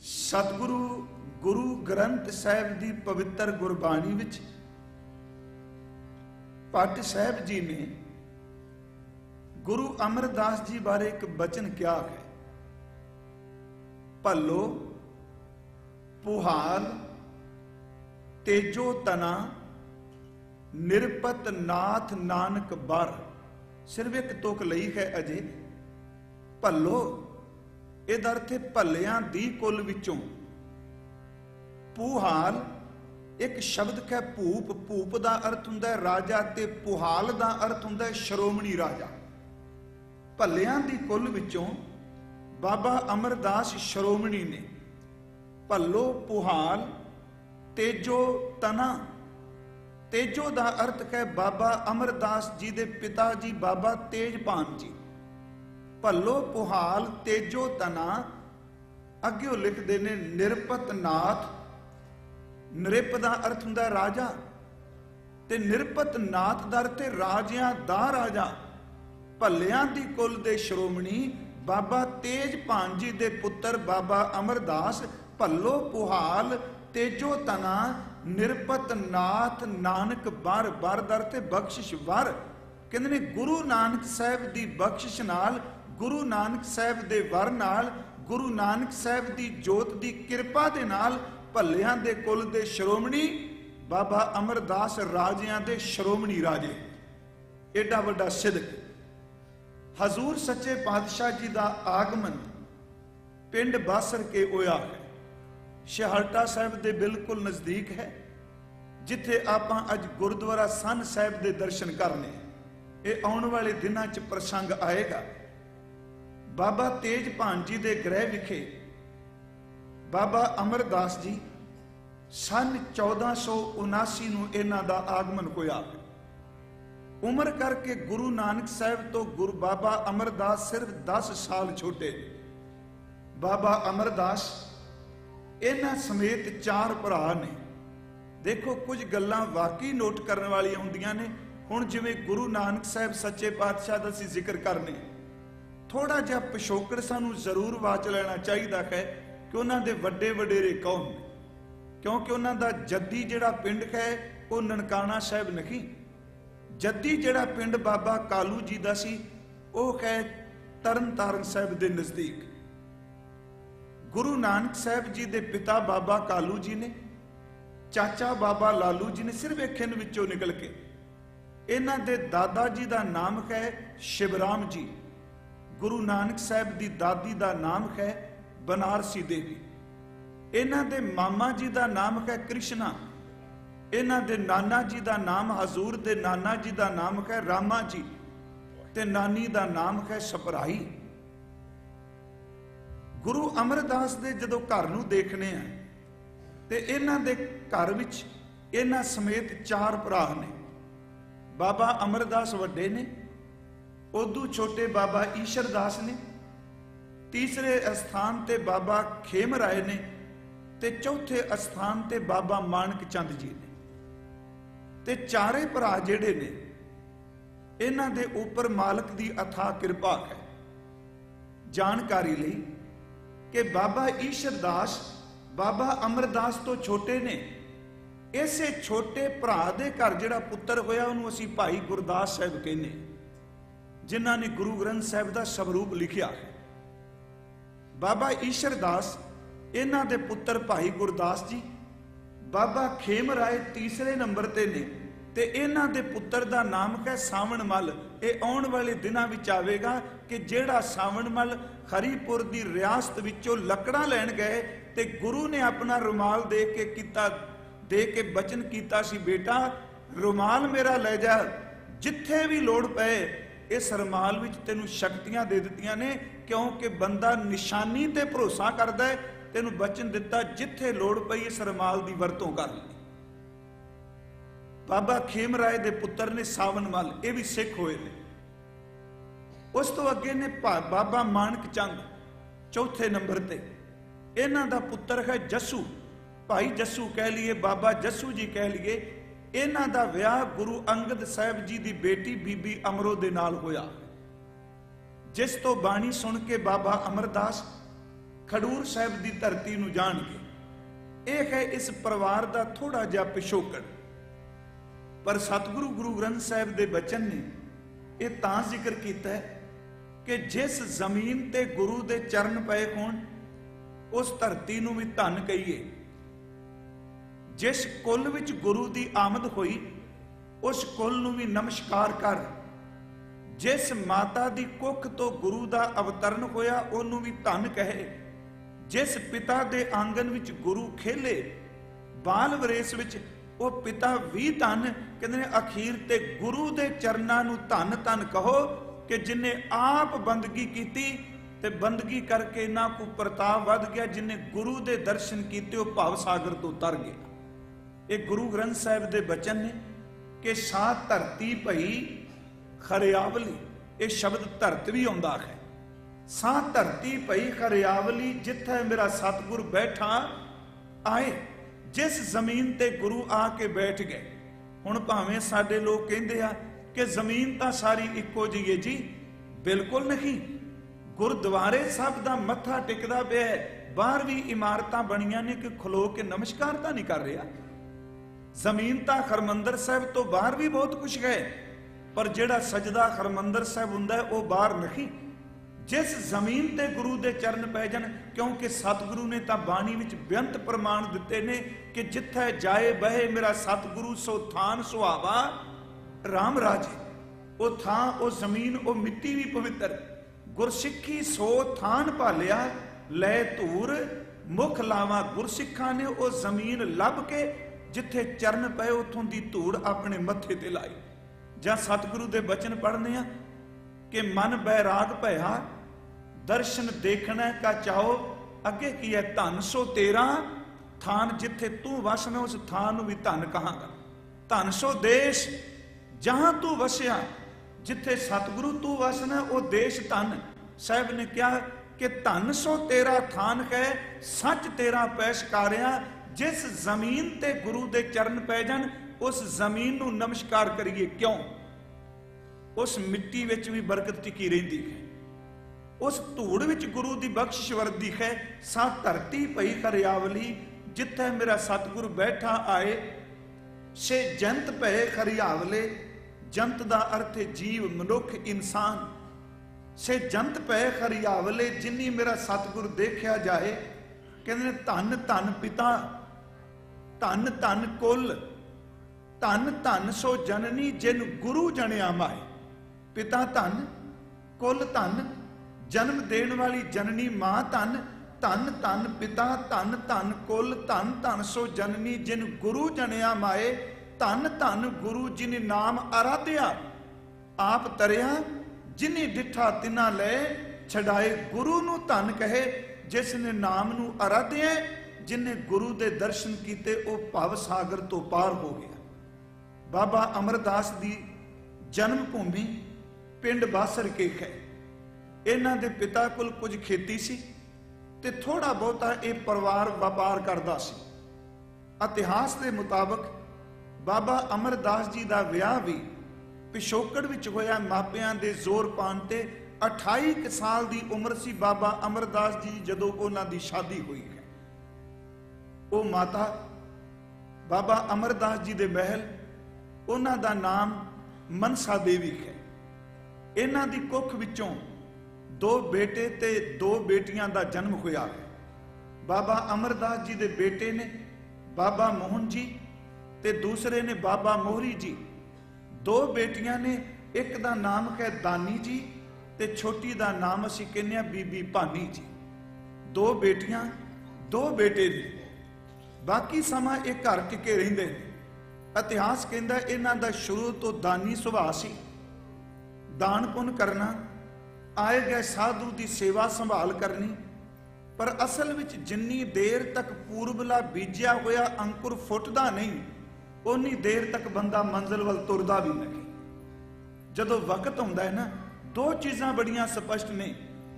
सतगुरु गुरु ग्रंथ साहिब की पवित्र गुरबाणी विच भट्ट साहिब जी ने गुरु अमरदास जी बारे एक बचन क्या है। भलो पुहाल तेजो तना निरपत नाथ नानक बार। सिर्फ एक तुक लई है अजे। भलो इहदा अर्थ भलियां दी कुल विचों। पुहाल एक शब्द है भूप। भूप का अर्थ हुंदा है राजा ते पुहाल का अर्थ हुंदा है श्रोमणी राजा। भलियां दी कुल विचों बाबा अमरदास श्रोमणी ने। भलो पुहाल तेजो तना। तेजो का अर्थ है बाबा अमरदास जी दे पिता जी बाबा तेजपान जी। भलो पुहाल तेजो तना। अग्यों लिखते ने निरपत नाथ। निरप का अर्थ हुंदा राजा ते निरपत नाथ का अर्थ राजियां दा राजा। भलियां दी कुल दे श्रोमणी बाबा तेजपान जी दे पुत्र बाबा अमरदास। भलो पुहाल तेजो तना निरपत नाथ नानक बार। बार दर ते बख्शिश वर। कहंदे ने गुरु नानक साहिब दी बख्शिश नाल, गुरु नानक साहिब दे वर नाल, गुरु नानक साहिब दी जोत दी किरपा दे नाल भलियां दे कुल दे श्रोमणी बाबा अमरदास राजियां दे श्रोमणी राजे। एडा वड्डा सिदक। हजूर सच्चे पातशाह जी दा आगमन पिंड बासर के होया है। शहारटा साहिब दे बिल्कुल नजदीक है, जिथे आपां अज गुरुद्वारा सन साहिब दे दर्शन करने। ये आने वाले दिनों च प्रसंग आएगा। बाबा तेजपान जी दे गृह विखे बाबा अमरदास जी सन 1479 नूं इन्हां दा आगमन होया। उम्र करके गुरु नानक साहिब तो गुरु बाबा अमरदास सिर्फ 10 साल छोटे। बाबा अमरदास इन्हां समेत 4 भरा ने। देखो कुछ गल्लां वाकई नोट करने वाली हुंदियां ने। हुण जिवें गुरु नानक साहिब सच्चे पातशाह दा असीं जिक्र करने, थोड़ा जिहा पिछोकड़ सानूं जरूर वाच लेना चाहिए है कि उन्हां दे वड्डे वडेरे कौन ने। क्योंकि उन्हां दा जद्दी जिहड़ा पिंड है वो ननकाना साहिब नहीं। जद्दी जिहड़ा पिंड बाबा कालू जी दा सी वो है तरन तारण साहिब दे नजदीक। गुरु नानक साहिब जी दे पिता बाबा कालू जी ने, चाचा बाबा लालू जी ने। सिर्फ एक खिन विचों निकल के इन्हां दे दादा जी दा नाम है शिवराम जी। गुरु नानक साहिब दी दादी दा नाम है बनारसी देवी। इन्हां दे मामा जी दा नाम है कृष्णा। इन्हां दे नाना जी दा नाम, हजूर दे नाना जी दा नाम है रामा जी ते नानी दा नाम है सपराई। गुरु अमरदास दे जदों घर नूं देखने आ ते इन्हां दे घर विच इन्हां समेत 4 भरा ने। बाबा अमरदास वड्डे ने, उदू छोटे बाबा ईशरदास ने, तीसरे स्थान ते बाबा खेमराय ने ते चौथे स्थान ते बाबा मानक चंद जी ने। ते चारे भरा जेड़े ने इन्हां दे उपर मालक दी अथाह कृपा है। जानकारी लई कि बाबा ईशरदास बाबा अमरदास तो छोटे ने। इसे छोटे भरा दे घर जिहड़ा पुत्र होया उन्होंने असीं भाई गुरदास साहिब कहने, जिन्हां ने गुरु ग्रंथ साहिब दा स्वरूप लिखिया है। बाबा ईशरदास इन्हां दे पुत्र भाई गुरदास जी। बाबा खेमराय तीसरे नंबर ते ने ते इन्हां दे पुत्र दा नाम है सावण मल। ये आने वाले दिनों विच आवेगा कि जेड़ा सावण मल हरीपुर दी रियासत विचों लकड़ां लैण गए ते गुरु ने अपना रुमाल दे के बचन कीता सी, बेटा रुमाल मेरा ले जा, जिथे भी लोड़ पए इस रुमाल विच तैनूं शक्तियां दे दित्तियां ने। क्योंकि बंदा निशानी ते भरोसा करदा है। तैनूं बचन दिता जिथे लोड़ पई इस रुमाल दी वरतों कर ली। बाबा खेमराय दे पुत्र ने सावन मल, ये भी सिख होए ने। उस तो अगे ने बाबा मानक चंद चौथे नंबर ते। इन्हां दा पुत्र है जस्सू, भाई जस्सू कह लीए, बाबा जस्सू जी कह लीए। इन्हां दा विआह गुरु अंगद साहिब जी दी बेटी बीबी अमरो दे नाल होया, जिस तो बाणी सुन के बाबा अमरदास ਖਡੂਰ ਸਾਹਿਬ ਦੀ ਧਰਤੀ ਨੂੰ ਜਾਣਗੇ। ਇਹ ਹੈ ਇਸ ਪਰਿਵਾਰ ਦਾ ਥੋੜਾ ਜਿਹਾ ਪਿਛੋਕੜ। ਪਰ ਸਤਿਗੁਰੂ ਗੁਰੂ ਗ੍ਰੰਥ ਸਾਹਿਬ ਦੇ ਬਚਨ ਨੇ ਇਹ ਤਾਂ ਜ਼ਿਕਰ ਕੀਤਾ ਹੈ ਕਿ ਜਿਸ ਜ਼ਮੀਨ ਤੇ ਗੁਰੂ ਦੇ ਚਰਨ ਪਏ ਹੋਣ ਉਸ ਧਰਤੀ ਨੂੰ ਵੀ ਧਨ ਕਹੀਏ। ਜਿਸ ਕੁੱਲ ਵਿੱਚ ਗੁਰੂ ਦੀ ਆਮਦ ਹੋਈ ਉਸ ਕੁੱਲ ਨੂੰ ਵੀ ਨਮਸਕਾਰ ਕਰ। ਜਿਸ ਮਾਤਾ ਦੀ ਕੁੱਖ ਤੋਂ ਗੁਰੂ ਦਾ ਅਵਤਰਨ ਹੋਇਆ ਉਹਨੂੰ ਵੀ ਧਨ ਕਹੇ। ਜਿਸ ਪਿਤਾ ਦੇ ਆਂਗਨ ਵਿੱਚ ਗੁਰੂ ਖੇਲੇ ਬਾਲ ਵਰੇਸ ਵਿੱਚ ਉਹ ਪਿਤਾ ਵੀ ਧਨ। ਕਹਿੰਦੇ ਨੇ ਅਖੀਰ ਤੇ ਗੁਰੂ ਦੇ ਚਰਨਾਂ ਨੂੰ ਧੰਨ ਧੰਨ ਕਹੋ ਕਿ ਜਿਨੇ ਆਪ ਬੰਦਗੀ ਕੀਤੀ ਤੇ ਬੰਦਗੀ ਕਰਕੇ ਨਾ ਕੋ ਪ੍ਰਤਾਪ ਵੱਧ ਗਿਆ। ਜਿਨੇ ਗੁਰੂ ਦੇ ਦਰਸ਼ਨ ਕੀਤੇ ਉਹ ਭਵ ਸਾਗਰ ਤੋਂ ਤਰ ਗਿਆ। ਇਹ ਗੁਰੂ ਗ੍ਰੰਥ ਸਾਹਿਬ ਦੇ ਬਚਨ ਨੇ ਕਿ ਸਾ ਧਰਤੀ ਭਈ ਖਰਿਆਵਲੀ। ਇਹ ਸ਼ਬਦ ਧਰਤ ਵੀ ਆਉਂਦਾ ਹੈ। ਸਾ ਧਰਤੀ ਭਈ ਖਰਿਆਵਲੀ ਜਿੱਥੇ ਮੇਰਾ ਸਤਿਗੁਰ ਬੈਠਾ ਆਏ। ਜਿਸ ਜ਼ਮੀਨ ਤੇ ਗੁਰੂ ਆ ਕੇ ਬੈਠ ਗਏ। ਹੁਣ ਭਾਵੇਂ ਸਾਡੇ ਲੋਕ ਕਹਿੰਦੇ ਆ ਕਿ ਜ਼ਮੀਨ ਤਾਂ ਸਾਰੀ ਇੱਕੋ ਜਿਹੀ ਹੈ ਜੀ, ਬਿਲਕੁਲ ਨਹੀਂ। ਗੁਰਦੁਆਰੇ ਸਾਹਿਬ ਦਾ ਮੱਥਾ ਟਿਕਦਾ ਪਿਆ, ਬਾਹਰ ਵੀ ਇਮਾਰਤਾਂ ਬਣੀਆਂ ਨੇ ਕਿ ਖਲੋ ਕੇ ਨਮਸਕਾਰ ਤਾਂ ਨਹੀਂ ਕਰ ਰਿਹਾ। ਜ਼ਮੀਨ ਤਾਂ ਹਰਮੰਦਰ ਸਾਹਿਬ ਤੋਂ ਬਾਹਰ ਵੀ ਬਹੁਤ ਕੁਝ ਹੈ, ਪਰ ਜਿਹੜਾ ਸਜਦਾ ਹਰਮੰਦਰ ਸਾਹਿਬ ਹੁੰਦਾ ਹੈ ਉਹ ਬਾਹਰ ਨਹੀਂ। ਜਿਸ ਜ਼ਮੀਨ ਤੇ ਗੁਰੂ ਦੇ ਚਰਨ ਪੈ ਜਾਣ, ਕਿਉਂਕਿ ਸਤਿਗੁਰੂ ਨੇ ਤਾਂ ਬਾਣੀ ਵਿੱਚ ਬੇਅੰਤ ਪ੍ਰਮਾਣ ਦਿੱਤੇ ਨੇ ਕਿ ਜਿੱਥੇ ਜਾਏ ਬਹੇ ਮੇਰਾ ਸਤਿਗੁਰੂ ਸੋ ਥਾਨ ਸੁਹਾਵਾ ਰਾਮ ਰਾਜੇ। ਉਹ ਥਾਂ, ਉਹ ਜ਼ਮੀਨ, ਉਹ ਮਿੱਟੀ ਵੀ ਪਵਿੱਤਰ। ਗੁਰਸਿੱਖੀ ਸੋ ਥਾਨ ਭਾਲਿਆ ਲੈ ਧੂਰ ਮੁਖ ਲਾਵਾ। ਗੁਰਸਿੱਖਾਂ ਨੇ ਉਹ ਜ਼ਮੀਨ ਲੱਭ ਕੇ ਜਿੱਥੇ ਚਰਨ ਪਏ ਉਥੋਂ ਦੀ ਧੂੜ ਆਪਣੇ ਮੱਥੇ ਤੇ ਲਾਈ। ਜਾਂ ਸਤਿਗੁਰੂ ਦੇ ਬਚਨ ਪੜ੍ਹਨੇ ਆ ਕਿ ਮਨ ਬੈਰਾਗ ਭਇਆ ਦਰਸ਼ਨ ਦੇਖਣਾ ਕਾ ਚਾਓ। ਅੱਗੇ ਕੀ ਹੈ? ਧਨ ਸੋ ਤੇਰਾ ਥਾਨ। ਜਿੱਥੇ ਤੂੰ ਵਸਣਾ ਉਸ ਥਾਨ ਨੂੰ ਵੀ ਧਨ ਕਹਾਂਗਾ। ਧਨ ਸੋ ਦੇਸ਼ ਜਹਾਂ ਤੂੰ ਵਸਿਆ। ਜਿੱਥੇ ਸਤਿਗੁਰੂ ਤੂੰ ਵਸਣਾ ਉਹ ਦੇਸ਼ ਧਨ। ਸਾਹਿਬ ਨੇ ਕਿਹਾ ਕਿ ਧਨ ਸੋ ਤੇਰਾ ਥਾਨ ਹੈ ਸੱਚ ਤੇਰਾ ਪੈਸ਼ਕਾਰਿਆ। ਜਿਸ ਜ਼ਮੀਨ ਤੇ ਗੁਰੂ ਦੇ ਚਰਨ ਪੈ ਜਾਣ ਉਸ ਜ਼ਮੀਨ ਨੂੰ ਨਮਸਕਾਰ ਕਰੀਏ। ਕਿਉਂ? ਉਸ ਮਿੱਟੀ ਵਿੱਚ ਵੀ ਬਰਕਤ ਟਿਕੀ ਰਹਿੰਦੀ ਹੈ। ਉਸ ਧੂੜ ਵਿੱਚ ਗੁਰੂ ਦੀ ਬਖਸ਼ਿਸ਼ ਵਰਦੀ ਹੈ। ਸਾ ਧਰਤੀ ਭਈ ਖਰਿਆਵਲੀ ਜਿੱਥੇ ਮੇਰਾ ਸਤਿਗੁਰ ਬੈਠਾ ਆਏ। ਸੇ ਜੰਤ ਭਏ ਖਰਿਆਵਲੇ। ਜੰਤ ਦਾ ਅਰਥ ਹੈ ਜੀਵ, ਮਨੁੱਖ, ਇਨਸਾਨ। ਸੇ ਜੰਤ ਭਏ ਖਰਿਆਵਲੇ ਜਿਨੀ ਮੇਰਾ ਸਤਿਗੁਰ ਦੇਖਿਆ ਜਾਏ। ਕਹਿੰਦੇ ਨੇ ਧੰਨ ਧੰਨ ਪਿਤਾ, ਧੰਨ ਧੰਨ ਕੁੱਲ, ਧੰਨ ਧੰਨ ਸੋ ਜਨਨੀ ਜਿਨ ਗੁਰੂ ਜਣਿਆ ਮਾਏ। ਪਿਤਾ ਧੰਨ, ਕੁੱਲ ਧੰਨ, ਜਨਮ ਦੇਣ ਵਾਲੀ ਜਨਨੀ ਮਾਂ ਧੰਨ। ਧੰਨ ਧੰਨ ਪਿਤਾ, ਧੰਨ ਧੰਨ ਕੁੱਲ, ਧੰਨ ਧੰਨ ਸੋ ਜਨਨੀ ਜਿਨ ਗੁਰੂ ਜਣਿਆ ਮਾਏ। ਧੰਨ ਧੰਨ ਗੁਰੂ ਜਿਨ ਨਾਮ ਅਰਾਧਿਆ ਆਪ ਤਰਿਆ। ਜਿਨੀ ਡਿਠਾ ਤਿਨਾ ਲੈ ਛਡਾਏ। ਗੁਰੂ ਨੂੰ ਧੰਨ ਕਹੇ ਜਿਸ ਨੇ ਨਾਮ ਨੂੰ ਅਰਾਧਿਆ। ਜਿਨੇ ਗੁਰੂ ਦੇ ਦਰਸ਼ਨ ਕੀਤੇ ਉਹ ਭਵ ਸਾਗਰ ਤੋਂ ਪਾਰ ਹੋ ਗਿਆ। ਬਾਬਾ ਅਮਰਦਾਸ ਦੀ ਜਨਮ ਭੂਮੀ ਪਿੰਡ ਬਾਸਰ ਕੇ ਹੈ। ਇਹਨਾਂ ਦੇ ਪਿਤਾ ਕੋਲ ਕੁਝ ਖੇਤੀ ਸੀ ਤੇ ਥੋੜਾ ਬਹੁਤਾ ਇਹ ਪਰਿਵਾਰ ਵਪਾਰ ਕਰਦਾ ਸੀ। ਇਤਿਹਾਸ ਦੇ ਮੁਤਾਬਕ ਬਾਬਾ ਅਮਰਦਾਸ ਜੀ ਦਾ ਵਿਆਹ ਵੀ ਪਿਛੋਕੜ ਵਿੱਚ ਹੋਇਆ। ਮਾਪਿਆਂ ਦੇ ਜ਼ੋਰ ਪਾਉਣ ਤੇ 28 ਸਾਲ ਦੀ ਉਮਰ ਸੀ ਬਾਬਾ ਅਮਰਦਾਸ ਜੀ ਜਦੋਂ ਉਹਨਾਂ ਦੀ ਸ਼ਾਦੀ ਹੋਈ ਹੈ। ਉਹ ਮਾਤਾ ਬਾਬਾ ਅਮਰਦਾਸ ਜੀ ਦੇ ਮਹਿਲ, ਉਹਨਾਂ ਦਾ ਨਾਮ ਮਨਸਾ ਦੇਵੀ ਹੈ। ਇਹਨਾਂ ਦੀ ਕੁੱਖ ਵਿੱਚੋਂ 2 ਬੇਟੇ ਤੇ 2 ਬੇਟੀਆਂ ਦਾ ਜਨਮ ਹੋਇਆ ਹੈ। ਬਾਬਾ ਅਮਰਦਾਸ ਜੀ ਦੇ ਬੇਟੇ ਨੇ ਬਾਬਾ ਮੋਹਨ ਜੀ ਤੇ ਦੂਸਰੇ ਨੇ ਬਾਬਾ ਮੋਹਰੀ ਜੀ। 2 ਬੇਟੀਆਂ ਨੇ, ਇੱਕ ਦਾ ਨਾਮ ਹੈ ਦਾਨੀ ਜੀ ਤੇ ਛੋਟੀ ਦਾ ਨਾਮ ਅਸੀਂ ਕਹਿੰਦੇ ਆ ਬੀਬੀ ਭਾਨੀ ਜੀ। 2 ਬੇਟੀਆਂ 2 ਬੇਟੇ ਨੇ। ਬਾਕੀ ਸਮਾਂ ਇਹ ਘਰ ਟਿਕੇ ਰਹਿੰਦੇ ਨੇ। ਇਤਿਹਾਸ ਕਹਿੰਦਾ ਇਹਨਾਂ ਦਾ ਸ਼ੁਰੂ ਤੋਂ ਦਾਨੀ ਸੁਭਾਅ ਸੀ। ਦਾਨ ਪੁੰਨ ਕਰਨਾ, ਆਏ ਗਏ ਸਾਧੂ ਦੀ ਸੇਵਾ ਸੰਭਾਲ ਕਰਨੀ। ਪਰ ਅਸਲ ਵਿੱਚ ਜਿੰਨੀ ਦੇਰ ਤੱਕ ਪੂਰਬਲਾ ਬੀਜਿਆ ਹੋਇਆ ਅੰਕੁਰ ਫੁੱਟਦਾ ਨਹੀਂ ਉਨੀ ਦੇਰ ਤੱਕ ਬੰਦਾ ਮੰਜ਼ਿਲ ਵੱਲ ਤੁਰਦਾ ਵੀ ਨਹੀਂ। ਜਦੋਂ ਵਕਤ ਆਉਂਦਾ ਹੈ ਨਾ, 2 ਚੀਜ਼ਾਂ ਬੜੀਆਂ ਸਪਸ਼ਟ ਨੇ।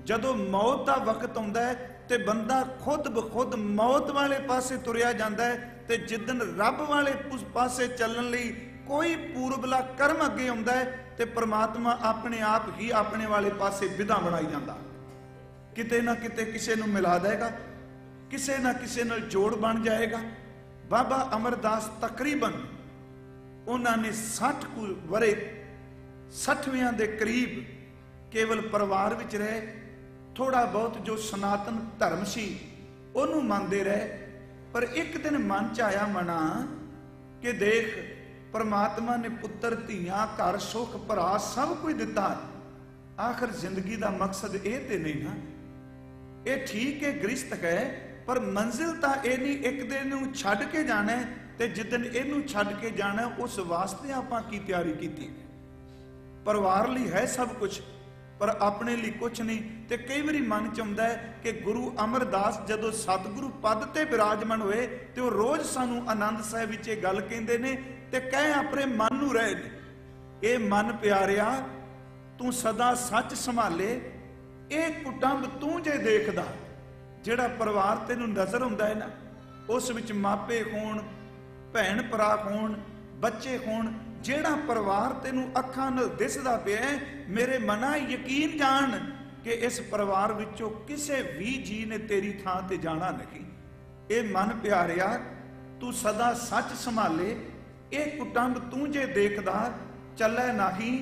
ਜਦੋਂ ਮੌਤ ਦਾ ਵਕਤ ਆਉਂਦਾ ਹੈ ਤੇ ਬੰਦਾ ਖੁਦ ਬਖੁਦ ਮੌਤ ਵਾਲੇ ਪਾਸੇ ਤੁਰਿਆ ਜਾਂਦਾ ਹੈ, ਤੇ ਜਿੱਦਨ ਰੱਬ ਵਾਲੇ ਉਸ ਪਾਸੇ ਚੱਲਣ ਲਈ ਕੋਈ ਪੂਰਬਲਾ ਕਰਮ ਅੱਗੇ ਆਉਂਦਾ ਹੈ ਤੇ ਪ੍ਰਮਾਤਮਾ ਆਪਣੇ ਆਪ ਹੀ ਆਪਣੇ ਵਾਲੇ ਪਾਸੇ ਵਿਧਾ ਬਣਾਈ ਜਾਂਦਾ। किते ना किते किसे नूं मिला देगा, किसे ना किसे नाल जोड़ बन जाएगा। बाबा अमरदास तकरीबन उन्होंने 60 कुछ वरे 60वियां दे करीब केवल परिवार विच रहे। थोड़ा बहुत जो सनातन धर्म सी उन्होंने मानते रहे। पर एक दिन मन च आया मना कि देख, परमात्मा ने पुत्र धियां घर सुख भरा सब कुछ दिता, आखिर जिंदगी का मकसद ये तो नहीं ना। ये ठीक है गृहस्थ है, पर मंजिल तो यह नहीं एक दिन नूं छड्ड के जाना है, ते जिदन इहनूं छड्ड के जाना उस वास्ते आपां की तैयारी की। परिवार लई है सब कुछ, पर अपने लिए कुछ नहीं। ते कई बारी मन च आउंदा है कि गुरु अमरदास जदों सतगुरु पद ते विराजमान होए ते वो रोज सानू आनंद साहिब विच ये गल कहंदे ने ते कह अपने मन नूं रहे ने, ए मन प्यारिया तू सदा सच संभाले, ए कुटुंब तू जे देखदा, जिहड़ा परिवार तैनूं नज़र आउंदा है ना, उस विच मापे होण, भैण भरा होण, बच्चे होण, ਜਿਹੜਾ परिवार तेनू अखां नाल दिसदा पिया, मेरे मना यकीन जान कि इस परिवार विचों किसे भी जी ने तेरी थां ते जाना नहीं। ये मन प्यारिया तू सदा सच संभाले, ये कुटुंब तू जे देखदा चलै नाही,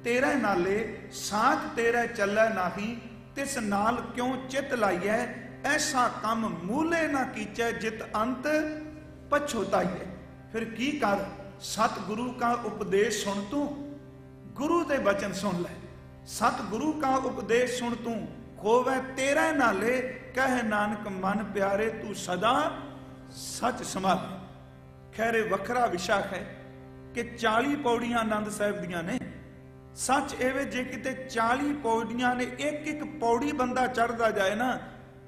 तेरे नाले साथ तेरे चलै नाही, तिस नाल क्यों चित लाइए, ऐसा कम मूले ना कीचै जित अंत पछोताइए। फिर की कर, सतगुरु का उपदेश सुन तू, गुरु दे वचन सुन ले, सतगुरु का उपदेश सुन तू, खोवे तेरे नाले, कह नानक मन प्यारे तू सदा सच संभाल। खैर वखरा विषय है कि 40 पौड़ियां आनंद साहिब दियां ने। सच एवे जे किते 40 पौड़ियां ने, एक एक पौड़ी बंदा चढ़दा जाए ना,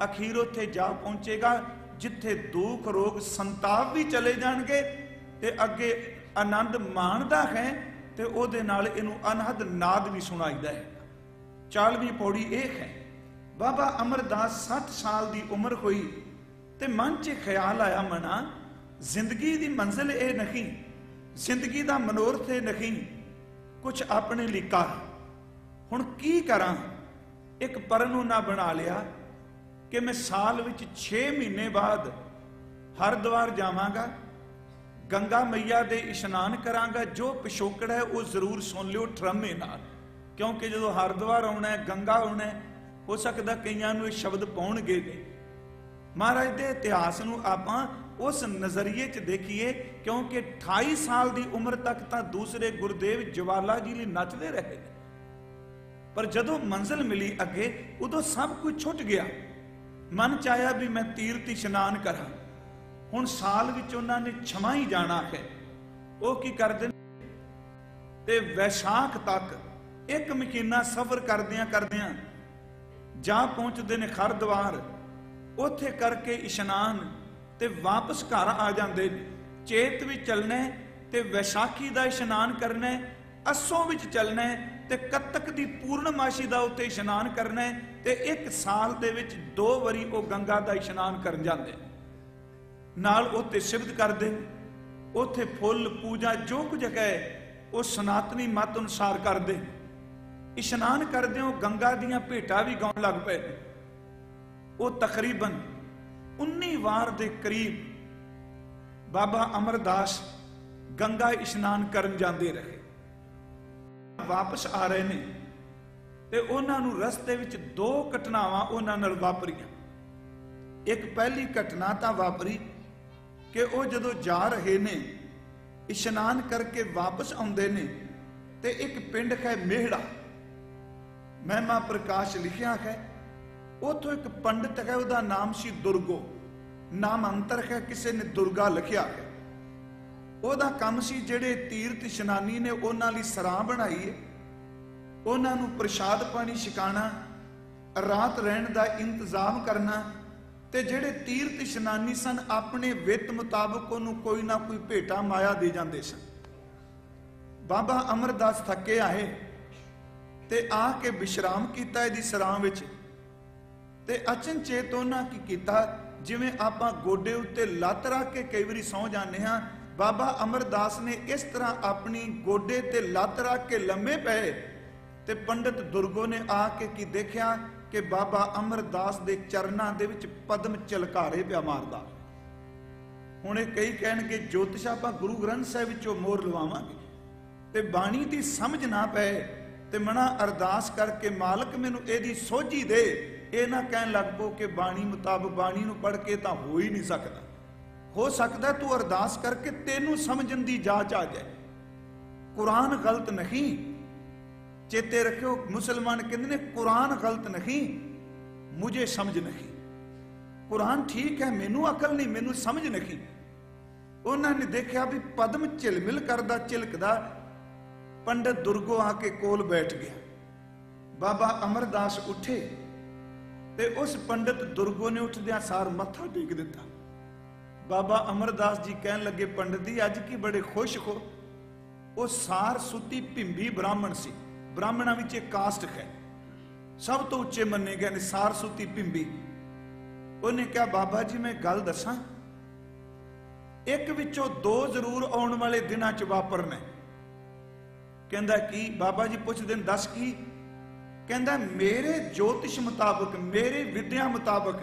अखीर उत्थे जा पहुंचेगा जिथे दुख रोग संताप भी चले जाणगे ते अगे आनंद माणदा है ते ओदे नाल इनू अनहद नाद भी सुनाईदा है। 40वीं पौड़ी एक है। बाबा अमरदास 60 साल की उम्र हुई ते मन च ख्याल आया मना, जिंदगी की मंजिल ये नहीं, जिंदगी का मनोरथ ये नहीं, कुछ अपने लिए कर। हुण की करा? एक परनूना बना लिया कि मैं साल विच 6 महीने बाद हरिद्वार जावांगा, गंगा मैया दे इशनान करांगा, जो पिछोकड़ है वो जरूर सुन लियो ट्रमे नाल, क्योंकि जो हरिद्वार आना है, गंगा आना है, हो सकता कईयां नूं शब्द पाउणगे। महाराज दे इतिहास नूं आपां उस नज़रिए च देखिए, क्योंकि 28 साल की उम्र तक तो दूसरे गुरुदेव ज्वाला जी लिए नचते रहे, पर जदों मंजिल मिली अगे उदों सब कुछ छुट गया। मन चाया भी मैं तीर्थ इशनान करा। हुण साल विच उन्होंने छमा ही जाना है, वो की करते ते वैशाख तक 1 महीना सफर करदियां करदियां जा पहुंचते ने हरिद्वार, उत्थे करके इशनान ते वापस घर आ जाते। चेत भी चलना ते वैसाखी का इशनान करना, अस्सों विच चलना ते कत्तक की पूर्णमाशी का उत्ते इशनान करना, ते 1 साल दे विच 2 वारी वो गंगा का इशनान कर जाते। नाल उत्ते सिबत करते, उत्थे फुल पूजा जो कुछ है वो सनातनी मत अनुसार करते। इशनान करदे हो गंगा दियां भेटां भी गाउण लग पे। वो तकरीबन 19 वार दे करीब बाबा अमरदास गंगा इशनान करन जाते रहे। वापस आ रहे ने ते उन्हां नूं रस्ते विच 2 घटनावां उन्हां नाल वापरीआं। एक पहली घटना तां वापरी कि वो जदों जा रहे ने इशनान करके वापस आउंदे ने ते एक पिंड है मेहड़ा, महिमा प्रकाश लिखिया है, उथों एक पंडित है, उसका नाम सी दुर्गो, नाम अंतर है, किसी ने दुर्गा लिखिया है। ਉਹਦਾ ਕੰਮ ਸੀ ਜਿਹੜੇ ਤੀਰਥ ਇਸ਼ਨਾਨੀ ਨੇ ਉਹਨਾਂ ਲਈ ਸਰਾਂ ਬਣਾਈ ਹੈ, ਉਹਨਾਂ ਨੂੰ ਪ੍ਰਸ਼ਾਦ ਪਾਣੀ ਛਕਾਣਾ, ਰਾਤ ਰਹਿਣ ਦਾ ਇੰਤਜ਼ਾਮ ਕਰਨਾ, ਤੇ ਜਿਹੜੇ ਤੀਰਥ ਇਸ਼ਨਾਨੀ ਸਨ ਆਪਣੇ ਵਿੱਤ ਮੁਤਾਬਕ ਉਹਨੂੰ ਕੋਈ ਨਾ ਕੋਈ ਭੇਟਾ ਮਾਇਆ ਦੇ ਜਾਂਦੇ ਸਨ। ਬਾਬਾ ਅਮਰਦਾਸ ਥੱਕੇ ਆਏ ਤੇ ਆ ਕੇ ਵਿਸ਼ਰਾਮ ਕੀਤਾ ਇਹਦੀ ਸਰਾਂ ਵਿੱਚ, ਤੇ ਅਚਨਚੇਤ ਉਹਨਾਂ ਕੀ ਕੀਤਾ, ਜਿਵੇਂ ਆਪਾਂ ਗੋਡੇ ਉੱਤੇ ਲੱਤ ਰੱਖ ਕੇ ਕਈ ਵਾਰੀ ਸੌਂ ਜਾਂਦੇ ਹਾਂ, बाबा अमरदास ने इस तरह अपनी गोडे ते लत रख के लम्मे पे, ते पंडित दुर्गो ने आके की देखा कि बाबा अमरदास के चरणों के विच पद्म चिलकारे पिया मारदा। हुणे कई कहणगे ज्योतिष आपां गुरु ग्रंथ साहिब विचों मोहर लवावांगे ते बाणी दी समझ ना पए ते मना अरदास करके मालक मैनूं इहदी सोझी दे, ये ना कहण लग पो कि बाणी मुताबक बाणी नूं पढ़ के तां हो ही नहीं सकदा। हो सकदा तू अरदास करके तेनू समझण दी जाच आ जाए। कुरान गलत नहीं, चेते रखियो, मुसलमान कहते ने कुरान गलत नहीं, मुझे समझ नहीं। कुरान ठीक है, मैनू अकल नहीं, मैनू समझ नहीं। उन्होंने देखा भी पद्म झिलमिल करदा झिलकदा, पंडित दुर्गो आके कोल बैठ गया। बाबा अमरदास उठे ते उस पंडित दुर्गो ने उठदियां सार मत्था टेक दिता। बाबा अमरदास जी कहन लगे, पंडित जी अज की बड़े खुश हो। वो सार सुती भिंबी ब्राह्मण सी, ब्राह्मणों विच एक कास्ट है, सब तो उच्चे मन्ने गए ने सार सुती भिंबी। उन्हें कहा, बाबा जी मैं गल दसा, एक विचों दो जरूर आने वाले दिनों च वापरना। कहंदा की? बाबा जी पुछदे ने दस की? कहंदा मेरे ज्योतिष मुताबक, मेरे विद्या मुताबक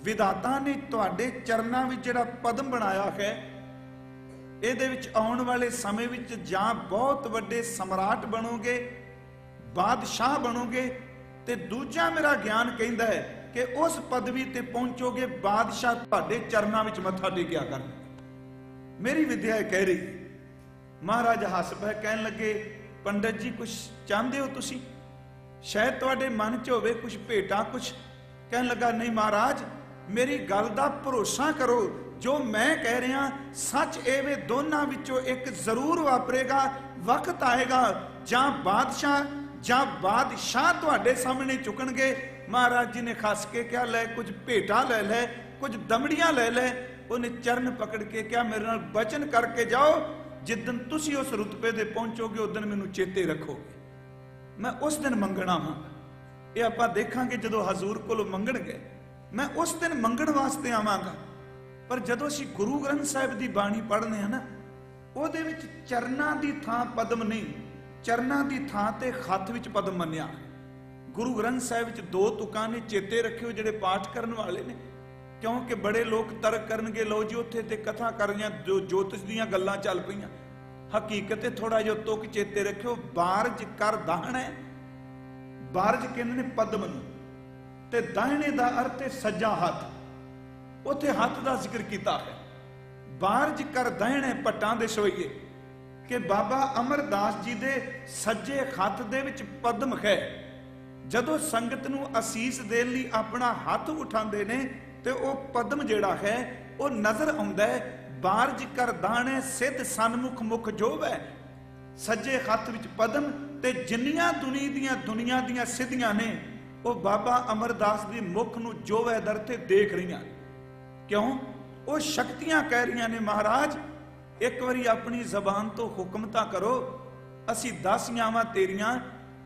विधाता ने तुहाडे चरनां विच जिहड़ा पद्म बनाया है, इहदे विच आउण वाले समय विच जां बहुत वड्डे सम्राट बनोगे, बादशाह बनोगे, ते दूजा मेरा ज्ञान कहंदा है कि उस पदवी ते पहुंचोगे, बादशाह तुहाडे चरनां विच मत्था टेकिया करन। मेरी विद्या कह रही है। महाराज हस पे कहन लगे, पंडित जी कुछ चाहते हो तुसी? शायद तुहाडे मन च होवे कुछ भेटा कुछ। कहन लगा, नहीं महाराज मेरी गल दा भरोसा करो, जो मैं कह रहा सच एवे दोनों विचों एक जरूर वापरेगा। वक्त आएगा जां बादशाह तुहाडे सामने चुकणगे। महाराज जी ने खस के क्या ले, कुछ भेटा ले ले, कुछ दमड़ियां ले ले। उन्हें चरण पकड़ के क्या, मेरे नाल वचन करके जाओ, जिदन तुसी उस रुतबे दे पहुंचोगे उस दिन मैनू चेते रखोगे, मैं उस दिन मंगना हाँ। ये आपां देखांगे जदों हजूर कोलों मंगण गए, मैं उस दिन मंगण वास्ते आवांगा। पर जदों असीं गुरु ग्रंथ साहिब दी बाणी पढ़ने हैं ना, ਉਹਦੇ ਵਿੱਚ ਚਰਨਾਂ ਦੀ ਥਾਂ ਪਦਮ ਨਹੀਂ, ਚਰਨਾਂ ਦੀ ਥਾਂ ਤੇ ਹੱਥ ਵਿੱਚ ਪਦਮ ਮੰਨਿਆ। ਗੁਰੂ ਗ੍ਰੰਥ ਸਾਹਿਬ ਵਿੱਚ ਦੋ ਤੁਕਾਂ ਨੇ, ਚੇਤੇ ਰੱਖਿਓ ਜਿਹੜੇ ਪਾਠ ਕਰਨ ਵਾਲੇ ਨੇ, ਕਿਉਂਕਿ ਬੜੇ ਲੋਕ ਤਰਕ ਕਰਨਗੇ, ਲਓ ਜੀ ਉੱਥੇ ਤੇ ਕਥਾ ਕਰ ਰਹੀਆਂ, ਜੋ ਜੋਤਿਸ਼ ਦੀਆਂ ਗੱਲਾਂ ਚੱਲ ਪਈਆਂ। ਹਕੀਕਤ ਤੇ ਥੋੜਾ ਜਿਹਾ ਤੁਕ ਚੇਤੇ ਰੱਖਿਓ। ਬਾਰਜ ਕਰ ਦਾਹਣ ਹੈ, ਬਾਰਜ ਕਹਿੰਦੇ ਨੇ ਪਦਮ ਨੂੰ, ਤੇ ਦਾਹਿਣੇ ਦਾ ਅਰਥ ਹੈ ਸੱਜਾ ਹੱਥ। ਉੱਥੇ ਹੱਥ ਦਾ ਜ਼ਿਕਰ ਕੀਤਾ ਹੈ। ਬਾਰਜ ਕਰ ਦਾਹਿਣੇ ਪੱਟਾਂ ਦੇ ਸੋਈਏ ਕਿ ਬਾਬਾ ਅਮਰਦਾਸ ਜੀ ਦੇ ਸੱਜੇ ਹੱਥ ਦੇ ਵਿੱਚ ਪਦਮ ਹੈ। ਜਦੋਂ ਸੰਗਤ ਨੂੰ ਅਸੀਸ ਦੇਣ ਲਈ ਆਪਣਾ ਹੱਥ ਉਠਾਉਂਦੇ ਨੇ ਤੇ ਉਹ ਪਦਮ ਜਿਹੜਾ ਹੈ ਉਹ ਨਜ਼ਰ ਆਉਂਦਾ ਹੈ। ਬਾਰਜ ਕਰ ਦਾਣੇ ਸਿੱਧ ਸਨਮੁਖ ਮੁਖ ਜੋਵੈ, ਸੱਜੇ ਹੱਥ ਵਿੱਚ ਪਦਮ, ਤੇ ਜਿੰਨੀਆਂ ਦੁਨੀਆ ਦੀਆਂ ਸਿੱਧੀਆਂ ਨੇ ਉਹ ਬਾਬਾ ਅਮਰਦਾਸ ਦੀ ਮੁਖ ਨੂੰ ਜੋਵੈ ਦਰ ਤੇ ਦੇਖ ਰਹੀਆਂ। ਕਿਉਂ? ਉਹ ਸ਼ਕਤੀਆਂ ਕਹਿ ਰਹੀਆਂ ਨੇ, ਮਹਾਰਾਜ ਇੱਕ ਵਾਰੀ ਆਪਣੀ ਜ਼ਬਾਨ ਤੋਂ ਹੁਕਮ ਤਾਂ ਕਰੋ, ਅਸੀਂ ਦਾਸੀਆਂ ਵਾਂ ਤੇਰੀਆਂ,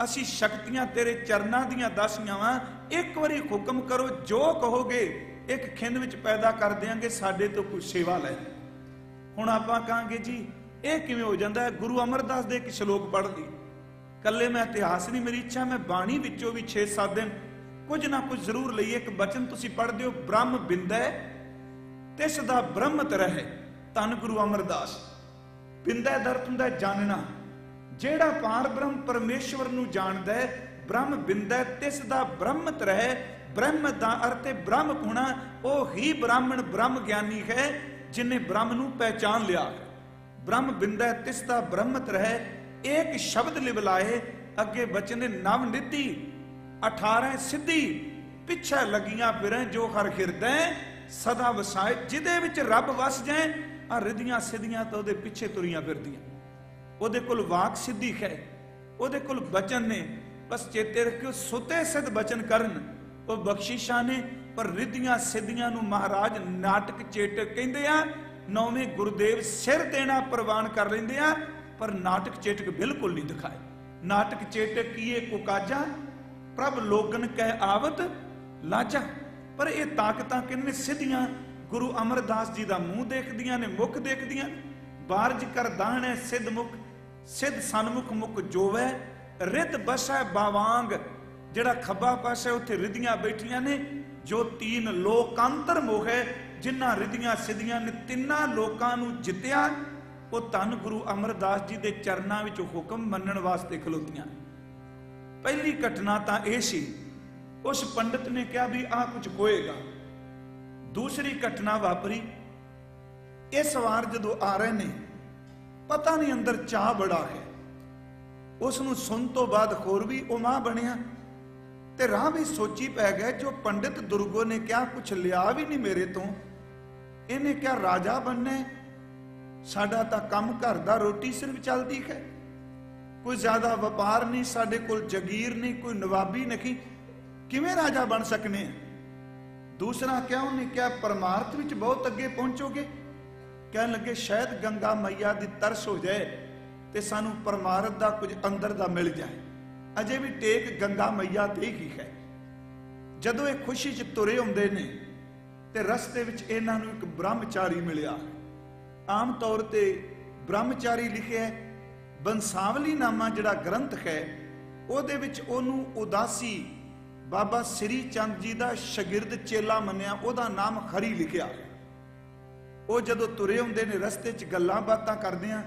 ਅਸੀਂ ਸ਼ਕਤੀਆਂ ਤੇਰੇ ਚਰਨਾਂ ਦੀਆਂ ਦਾਸੀਆਂ ਵਾਂ, ਇੱਕ ਵਾਰੀ ਹੁਕਮ ਕਰੋ, ਜੋ ਕਹੋਗੇ ਇੱਕ ਖਿੰਦ ਵਿੱਚ ਪੈਦਾ ਕਰ ਦਿਆਂਗੇ, ਸਾਡੇ ਤੋਂ ਕੋਈ ਸੇਵਾ ਲੈ। ਹੁਣ ਆਪਾਂ ਕਹਾਂਗੇ ਜੀ ਇਹ ਕਿਵੇਂ ਹੋ ਜਾਂਦਾ ਹੈ? ਗੁਰੂ ਅਮਰਦਾਸ ਦੇ ਇੱਕ ਸ਼ਲੋਕ ਪੜ੍ਹ ਲਈ, ਕੱਲੇ ਮੈਂ ਇਤਿਹਾਸ ਨਹੀਂ, ਮੇਰੀ ਇੱਛਾ ਮੈਂ ਬਾਣੀ ਵਿੱਚੋਂ ਵੀ 6-7 ਦਿਨ ਕੁਝ ਨਾ ਕੁਝ ਜ਼ਰੂਰ ਲਈਏ। ਇੱਕ ਬਚਨ ਤੁਸੀਂ ਪੜ੍ਹ ਦਿਓ, ਬ੍ਰਹਮ ਬਿੰਦੈ ਤਿਸ ਦਾ ਬ੍ਰਹਮਤ ਰਹੇ। ਧੰਨ ਗੁਰੂ ਅਮਰਦਾਸ। ਬਿੰਦੈ ਦਾ ਅਰਥ ਹੁੰਦਾ ਜਾਣਨਾ, ਜਿਹੜਾ ਪਾਰ ਬ੍ਰਹਮ ਪਰਮੇਸ਼ਵਰ ਨੂੰ ਜਾਣਦਾ ਹੈ। ਬ੍ਰਹਮ ਬਿੰਦੈ ਤਿਸ ਦਾ ਬ੍ਰਹਮਤ ਰਹੇ। ਬ੍ਰਹਮ ਦਾ ਅਰਥ ਹੈ ਬ੍ਰਹਮ ਹੋਣਾ। ਉਹ ਹੀ ਬ੍ਰਾਹਮਣ ਬ੍ਰਹਮ ਗਿਆਨੀ ਹੈ ਜਿਨੇ ਬ੍ਰਹਮ ਨੂੰ ਪਹਿਚਾਨ ਲਿਆ ਹੈ। ਬ੍ਰਹਮ ਬਿੰਦੈ ਤਿਸ ਦਾ ਬ੍ਰਹਮਤ ਰਹੇ, ਇੱਕ ਸ਼ਬਦ ਲਿਵਲਾਏ। ਅੱਗੇ ਬਚਨ ਨਵ ਨਿਧੀ 18 ਸਿੱਧੀ, ਪਿੱਛੇ ਲੱਗੀਆਂ ਫਿਰੈ ਜੋ ਹਰ ਹਿਰਦੈ ਸਦਾ ਵਸਾਏ। ਜਿਹਦੇ ਵਿੱਚ ਰੱਬ ਵਸ ਜਾਏ, ਆ ਰਿਧੀਆਂ ਸਿੱਧੀਆਂ ਤਾਂ ਉਹਦੇ ਪਿੱਛੇ ਤੁਰੀਆਂ ਫਿਰਦੀਆਂ। ਉਹਦੇ ਕੋਲ ਵਾਕ ਸਿੱਧੀ ਹੈ, ਉਹਦੇ ਕੋਲ ਬਚਨ ਨੇ। ਬਸ ਚੇਤੇ ਰੱਖਿਓ, ਸੁਤੇ ਸਿੱਧ ਬਚਨ ਕਰਨ ਉਹ ਬਖਸ਼ਿਸ਼ਾਂ ਨੇ, ਪਰ ਰਿਧੀਆਂ ਸਿੱਧੀਆਂ ਨੂੰ ਮਹਾਰਾਜ ਨਾਟਕ ਚੇਟਕ ਕਹਿੰਦੇ ਆ। ਨੌਵੇਂ ਗੁਰਦੇਵ ਸਿਰ ਦੇਣਾ ਪ੍ਰਵਾਨ ਕਰ ਲੈਂਦੇ ਆ, ਪਰ ਨਾਟਕ ਚੇਟਕ ਬਿਲਕੁਲ ਨਹੀਂ ਦਿਖਾਏ। ਨਾਟਕ ਚੇਟਕ ਕੀਏ ਕੁਕਾਜਾ, ਪ੍ਰਭ ਲੋਗਨ ਕਹਿ ਆਵਤ ਲਾਜਾ। ਪਰ ਇਹ ਤਾਕਤਾਂ ਕਿੰਨੇ ਸਿੱਧੀਆਂ ਗੁਰੂ ਅਮਰਦਾਸ ਜੀ ਦਾ ਮੂੰਹ ਦੇਖਦੀਆਂ ਨੇ, ਮੁਖ ਦੇਖਦੀਆਂ। ਬਾਰਜ ਕਰ ਦਾਹਣੇ ਸਿੱਧ ਮੁਖ, ਸਿੱਧ ਸਨਮੁਖ ਮੁਖ ਜੋਵੈ। ਰਿੱਧ ਬਸੈ ਬਾਵਾਂਗ, ਜਿਹੜਾ ਖੱਬਾ ਪਾਸੇ ਉੱਥੇ ਰਿਧੀਆਂ ਬੈਠੀਆਂ ਨੇ, ਜੋ ਤੀਨ ਲੋਕਾਂਤਰ ਮੋਹ ਹੈ, ਜਿਨ੍ਹਾਂ ਰਿਧੀਆਂ ਸਿੱਧੀਆਂ ਨੇ ਤਿੰਨਾਂ ਲੋਕਾਂ ਨੂੰ ਜਿੱਤਿਆ, ਉਹ ਧੰਨ ਗੁਰੂ ਅਮਰਦਾਸ ਜੀ ਦੇ ਚਰਨਾਂ ਵਿੱਚ ਹੁਕਮ ਮੰਨਣ ਵਾਸਤੇ ਖਲੋਤੀਆਂ। ਪਹਿਲੀ ਘਟਨਾ ਤਾਂ ਇਹ ਸੀ, ਉਸ ਪੰਡਿਤ ਨੇ ਕਿਹਾ ਵੀ ਆਹ ਕੁਝ ਹੋਏਗਾ। ਦੂਸਰੀ ਘਟਨਾ ਵਾਪਰੀ, ਇਸ ਵਾਰ ਜਦੋਂ ਆ ਰਹੇ ਨੇ, ਪਤਾ ਨਹੀਂ ਅੰਦਰ ਚਾਹ ਬੜਾ ਹੈ, ਉਸ ਨੂੰ ਸੁਣ ਤੋਂ ਬਾਅਦ ਹੋਰ ਵੀ ਉਮਾ ਬਣਿਆ ਤੇ ਰਾਹ ਵੀ ਸੋਚੀ ਪੈ ਗਏ। ਜੋ ਪੰਡਿਤ ਦੁਰਗੋ ਨੇ ਕਿਹਾ ਕੁਛ ਲਿਆ ਵੀ ਨਹੀਂ ਮੇਰੇ ਤੋਂ, ਇਹਨੇ ਕਿਹਾ ਰਾਜਾ ਬਣਨਾ, ਸਾਡਾ ਤਾਂ ਕੰਮ ਘਰ ਦਾ ਰੋਟੀ ਸਿਰਫ ਚੱਲਦੀ ਹੈ, ਕੋਈ ਜ਼ਿਆਦਾ ਵਪਾਰ ਨਹੀਂ, ਸਾਡੇ ਕੋਲ ਜਗੀਰ ਨਹੀਂ, ਕੋਈ ਨਵਾਬੀ ਨਹੀਂ, ਕਿਵੇਂ ਰਾਜਾ ਬਣ ਸਕਨੇ ਆ। ਦੂਸਰਾ ਕਿਹਾ, ਉਹਨੇ ਕਿਹਾ ਪਰਮਾਰਥ ਵਿੱਚ ਬਹੁਤ ਅੱਗੇ ਪਹੁੰਚੋਗੇ। ਕਹਿਣ ਲੱਗੇ ਸ਼ਾਇਦ ਗੰਗਾ ਮਈਆ ਦੀ ਤਰਸ ਹੋ ਜਾਏ ਤੇ ਸਾਨੂੰ ਪਰਮਾਰਥ ਦਾ ਕੁਝ ਅੰਦਰ ਦਾ ਮਿਲ ਜਾਏ, ਅਜੇ ਵੀ ਟੇਕ ਗੰਗਾ ਮਈਆ ਤੇ ਹੀ ਹੈ। ਜਦੋਂ ਇਹ ਖੁਸ਼ੀ 'ਚ ਤੁਰੇ ਹੁੰਦੇ ਨੇ ਤੇ ਰਸਤੇ ਵਿੱਚ ਇਹਨਾਂ ਨੂੰ ਇੱਕ ਬ੍ਰਹਮਚਾਰੀ ਮਿਲਿਆ। ਆਮ ਤੌਰ ਤੇ ਬ੍ਰਹਮਚਾਰੀ ਲਿਖਿਆ, ਬੰਸਾਵਲੀ ਨਾਮਾ ਜਿਹੜਾ ਗ੍ਰੰਥ ਹੈ ਉਹਦੇ ਵਿੱਚ ਉਹਨੂੰ ਉਦਾਸੀ ਬਾਬਾ ਸ੍ਰੀ ਚੰਦ ਜੀ ਦਾ ਸ਼ਾਗਿਰਦ ਚੇਲਾ ਮੰਨਿਆ, ਉਹਦਾ ਨਾਮ ਹਰੀ ਲਿਖਿਆ। ਉਹ ਜਦੋਂ ਤੁਰੇ ਹੁੰਦੇ ਨੇ ਰਸਤੇ 'ਚ ਗੱਲਾਂ ਬਾਤਾਂ ਕਰਦੇ ਆ,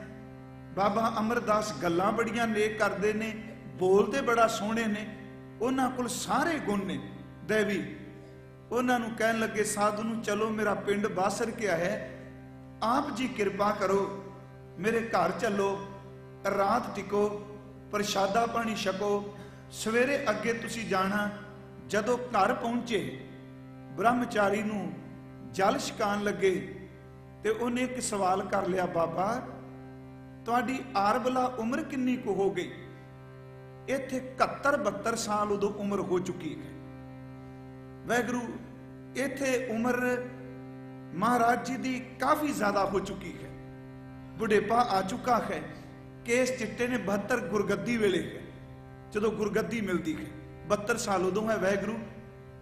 ਬਾਬਾ ਅਮਰਦਾਸ ਗੱਲਾਂ ਬੜੀਆਂ ਨੇਕ ਕਰਦੇ ਨੇ, ਬੋਲਦੇ ਬੜਾ ਸੋਹਣੇ ਨੇ, ਉਹਨਾਂ ਕੋਲ ਸਾਰੇ ਗੁਣ ਨੇ ਦੇਵੀ। ਉਹਨਾਂ ਨੂੰ ਕਹਿਣ ਲੱਗੇ ਸਾਧੂ ਨੂੰ, ਚਲੋ ਮੇਰਾ ਪਿੰਡ ਬਾਸਰ ਕਿਆ ਹੈ, ਆਪ ਜੀ ਕਿਰਪਾ ਕਰੋ, ਮੇਰੇ ਘਰ ਚੱਲੋ, ਰਾਤ ਟਿਕੋ, ਪ੍ਰਸ਼ਾਦਾ ਪਾਣੀ ਛਕੋ, ਸਵੇਰੇ ਅੱਗੇ ਤੁਸੀਂ ਜਾਣਾ। ਜਦੋਂ ਘਰ ਪਹੁੰਚੇ, ਬ੍ਰਹਮਚਾਰੀ ਨੂੰ ਜਲ ਛਕਾਉਣ ਲੱਗੇ ਤੇ ਉਹਨੇ ਇੱਕ ਸਵਾਲ ਕਰ ਲਿਆ, ਬਾਬਾ ਤੁਹਾਡੀ ਆਰਬਲਾ ਉਮਰ ਕਿੰਨੀ ਕੁ ਹੋ ਗਈ? ਇੱਥੇ 71-72 ਸਾਲ ਉਦੋਂ ਉਮਰ ਹੋ ਚੁੱਕੀ ਹੈ। ਵਾਹਿਗੁਰੂ, ਇੱਥੇ ਉਮਰ ਮਹਾਰਾਜ ਜੀ ਦੀ ਕਾਫੀ ਜ਼ਿਆਦਾ ਹੋ ਚੁੱਕੀ ਹੈ, ਬੁਢੇਪਾ ਆ ਚੁੱਕਾ ਹੈ, ਕੇਸ ਚਿੱਟੇ ਨੇ 72 ਗੁਰਗੱਦੀ ਵੇਲੇ ਹੈ, ਜਦੋਂ ਗੁਰਗੱਦੀ ਮਿਲਦੀ ਹੈ 72 ਸਾਲ ਉਦੋਂ ਹੈ। ਵਾਹਿਗੁਰੂ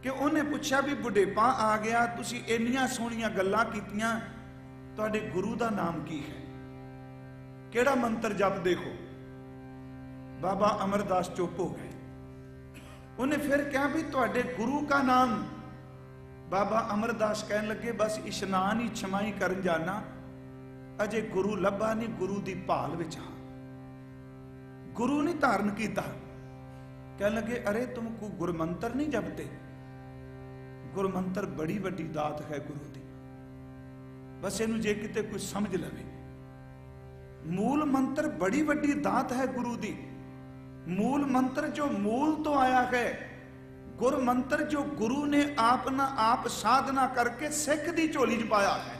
ਕਿ ਉਹਨੇ ਪੁੱਛਿਆ ਵੀ ਬੁਢੇਪਾ ਆ ਗਿਆ, ਤੁਸੀਂ ਇੰਨੀਆਂ ਸੋਹਣੀਆਂ ਗੱਲਾਂ ਕੀਤੀਆਂ, ਤੁਹਾਡੇ ਗੁਰੂ ਦਾ ਨਾਮ ਕੀ ਹੈ, ਕਿਹੜਾ ਮੰਤਰ ਜਪਦੇ ਹੋ? ਬਾਬਾ ਅਮਰਦਾਸ ਚੁੱਪ ਹੋ ਗਏ। ਉਹਨੇ ਫਿਰ ਕਿਹਾ ਵੀ ਤੁਹਾਡੇ ਗੁਰੂ ਦਾ ਨਾਮ? ਬਾਬਾ ਅਮਰਦਾਸ ਕਹਿਣ ਲੱਗੇ ਬਸ ਇਸ਼ਨਾਨ ਹੀ ਛਮਾਈ ਕਰਨ ਜਾਣਾ, ਅਜੇ ਗੁਰੂ ਲੱਭਾ ਨਹੀਂ, ਗੁਰੂ ਦੀ ਭਾਲ ਵਿੱਚ ਹਾਂ, ਗੁਰੂ ਨਹੀਂ ਧਾਰਨ ਕੀਤਾ। ਕਹਿਣ ਲੱਗੇ ਅਰੇ ਤੁਮ ਕੋ ਗੁਰਮੰਤਰ ਨਹੀਂ ਜਪਦੇ? ਗੁਰਮੰਤਰ ਬੜੀ ਵੱਡੀ ਦਾਤ ਹੈ ਗੁਰੂ ਦੀ, ਬਸ ਇਹਨੂੰ ਜੇ ਕਿਤੇ ਕੋਈ ਸਮਝ ਲਵੇ। ਮੂਲ ਮੰਤਰ ਬੜੀ ਵੱਡੀ ਦਾਤ ਹੈ ਗੁਰੂ ਦੀ, ਮੂਲ ਮੰਤਰ ਜੋ ਮੂਲ ਤੋਂ ਆਇਆ ਹੈ, ਗੁਰ ਮੰਤਰ ਜੋ ਗੁਰੂ ਨੇ ਆਪਣਾ ਆਪ ਸਾਧਨਾ ਕਰਕੇ ਸਿੱਖ ਦੀ ਝੋਲੀ 'ਚ ਪਾਇਆ ਹੈ।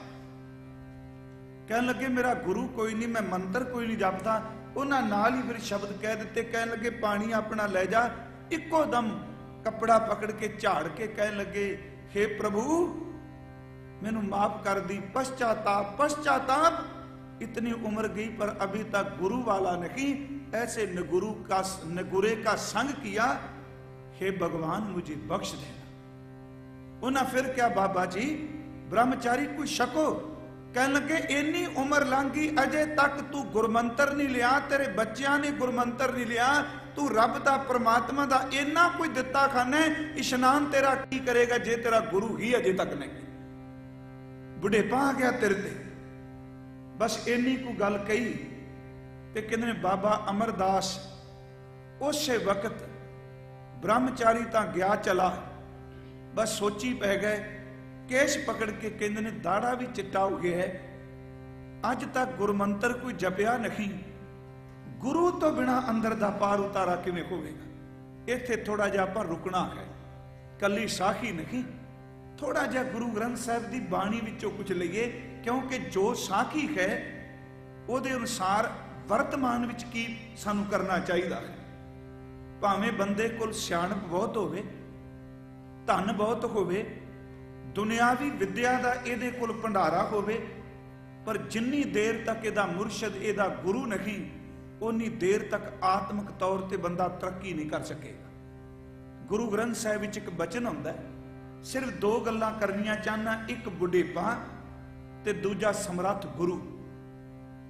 ਕਹਿਣ ਲੱਗੇ ਮੇਰਾ ਗੁਰੂ ਕੋਈ ਨਹੀਂ, ਮੈਂ ਮੰਤਰ ਕੋਈ ਨਹੀਂ ਜਪਦਾ। ਉਹਨਾਂ ਨਾਲ ਹੀ ਫਿਰ ਸ਼ਬਦ ਕਹਿ ਦਿੱਤੇ। ਕਹਿਣ ਲੱਗੇ ਪਾਣੀ ਆਪਣਾ ਲੈ ਜਾ। ਇੱਕੋ ਦਮ ਕੱਪੜਾ ਪਕੜ ਕੇ ਝਾੜ ਕੇ ਕਹਿਣ ਲੱਗੇ हे प्रभु मैनू माफ कर दी, पश्चाताप पश्चाताप, इतनी उम्र गई पर अभी तक गुरु वाला नहीं, ऐसे नगुरे का संग किया, हे भगवान मुझे बख्श देना। उन्हें फिर क्या बाबा जी ब्रह्मचारी कोई शको? कहने लगे इन्नी उम्र लंघी अजे तक तू गुरमंत्र नहीं लिया, तेरे बच्चियां ने गुरमंत्र नहीं लिया, तू रब दा परमात्मा दा इन्ना कोई दिता खाने, इशनान तेरा की करेगा जे तेरा गुरु ही अजे तक नहीं। बुढ़ेपा आ गया तेरे ते, बस इन्नी को गल कही ते कहते ने बाबा अमरदास उस वक्त ब्रह्मचारी तां गया चला, बस सोची पै गए, केश पकड़ के कहते ने दाड़ा भी चिट्टा हो गया है, अज तक गुरमंत्र कोई जपिया नहीं, गुरु तो बिना अंदर दा पार उतारा किवें होवेगा। इत्थे थोड़ा जिहा आपां रुकना है, कली साखी नहीं, थोड़ा जिहा गुरु ग्रंथ साहिब दी बाणी विचों कुछ लईए, क्योंकि जो साखी है उहदे अनुसार वर्तमान विच की सानू करना चाहिदा है। भावें बंदे कोल सियाणप बहुत होवे, धन बहुत होवे, दुनियावी विद्या दा इहदे कोल भंडारा होवे, पर जिन्नी देर तक इहदा मुरशद इहदा गुरु नहीं, उन्नी देर तक आत्मक तौर पर बंदा तरक्की नहीं कर सकेगा। गुरु ग्रंथ साहिब विच एक बचन हुंदा है, सिर्फ दो गल्लां करनियां चाहना, एक बुढ़ेपा ते दूजा समर्थ गुरु।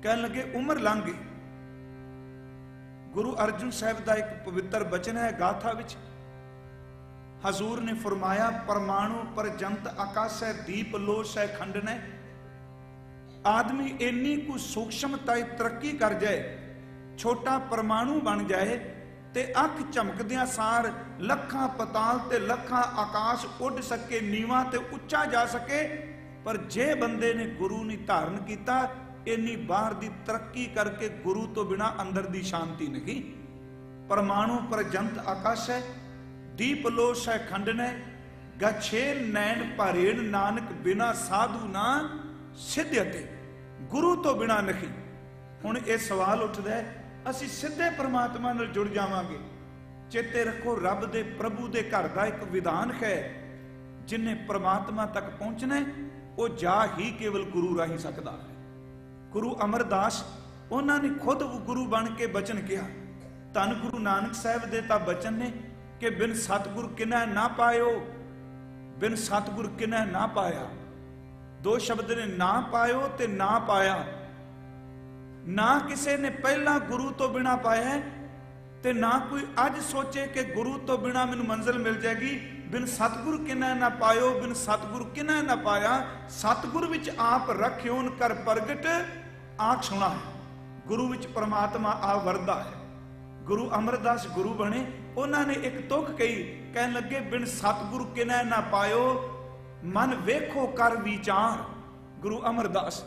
कहन लगे उम्र लंघ गई। गुरु अर्जुन साहिब का एक पवित्र बचन है गाथा विच, हजूर ने फरमाया परमाणु परजंत आकाशै दीप लोसै खंडनै। आदमी इन्नी कुछ सूक्ष्मता तरक्की कर जाए, छोटा परमाणु बन जाए ते अख झमकदियां सार लखां पताल ते लखां आकाश उड़ सके, नीवा ते उच्चा जा सके। पर जे बंदे ने गुरु नहीं धारण किया, इन्नी बाहर दी तरक्की करके गुरु तो बिना अंदर दी शांति नहीं। परमाणु परजंत आकाश है दीप लोस है खंडने, गछेल नैन परेण नानक बिना साधु ना सिद्धते। गुरु तो बिना नहीं। हुण ये सवाल उठदा है, असी सीधे परमात्मा नाल जुड़ जावांगे। चेते रखो, रब दे प्रभु दे घर दा एक विधान है, जिन्हें परमात्मा तक पहुंचना है वो जा ही केवल गुरु राही सकता है। गुरु अमरदास उन्होंने खुद गुरु बन के बचन किया। धन गुरु नानक साहब दे तां बचन ने कि बिन सतगुर किनै ना पायो, बिन सतगुर किनै ना पाया। दो शब्द ने, ना पायो ते ना पाया। ना किसी ने पहला गुरु तो बिना पाया है, ते ना कोई अज सोचे कि गुरु तो बिना मैनू मंजिल मिल जाएगी। बिन सतगुर किनै ना पायो, बिन सतगुर किनै ना पाया। सतगुर विच आप रखियोन कर प्रगट आख सुना है। गुरु विच परमात्मा आ वरदा है। गुरु अमरदास गुरु बने, उन्होंने एक तुक कही, कहन लगे बिन सतगुर किनै ना पायो, मन वेखो कर विचार। गुरु अमरदास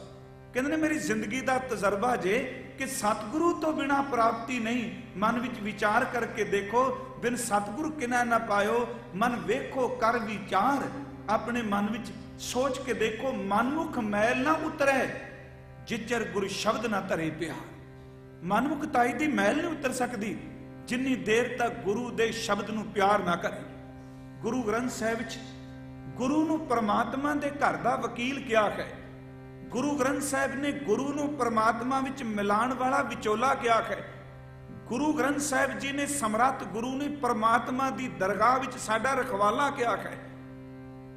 कहते ने मेरी जिंदगी का तजर्बा जे कि सतगुरु तो बिना प्राप्ति नहीं। मन विच विचार करके देखो, बिन सतगुरु किनै ना पायो, मन वेखो कर विचार। अपने मन विच सोच के देखो, मनमुख मैल ना उतरे जिचर गुरु शब्द ना धरे प्यार। मनमुखताई दी मैल नहीं उतर सकती जिन्नी देर तक गुरु दे शब्द नू प्यार ना करे। गुरु ग्रंथ साहिब विच गुरु नू परमात्मा दे घर दा वकील क्या है। गुरु ग्रंथ साहिब ने गुरु नू परमात्मा विच मिलाण वाला विचोला क्या है। गुरु ग्रंथ साहिब जी ने समरथ गुरु ने परमात्मा दी दरगाह विच साडा रखवाला क्या है।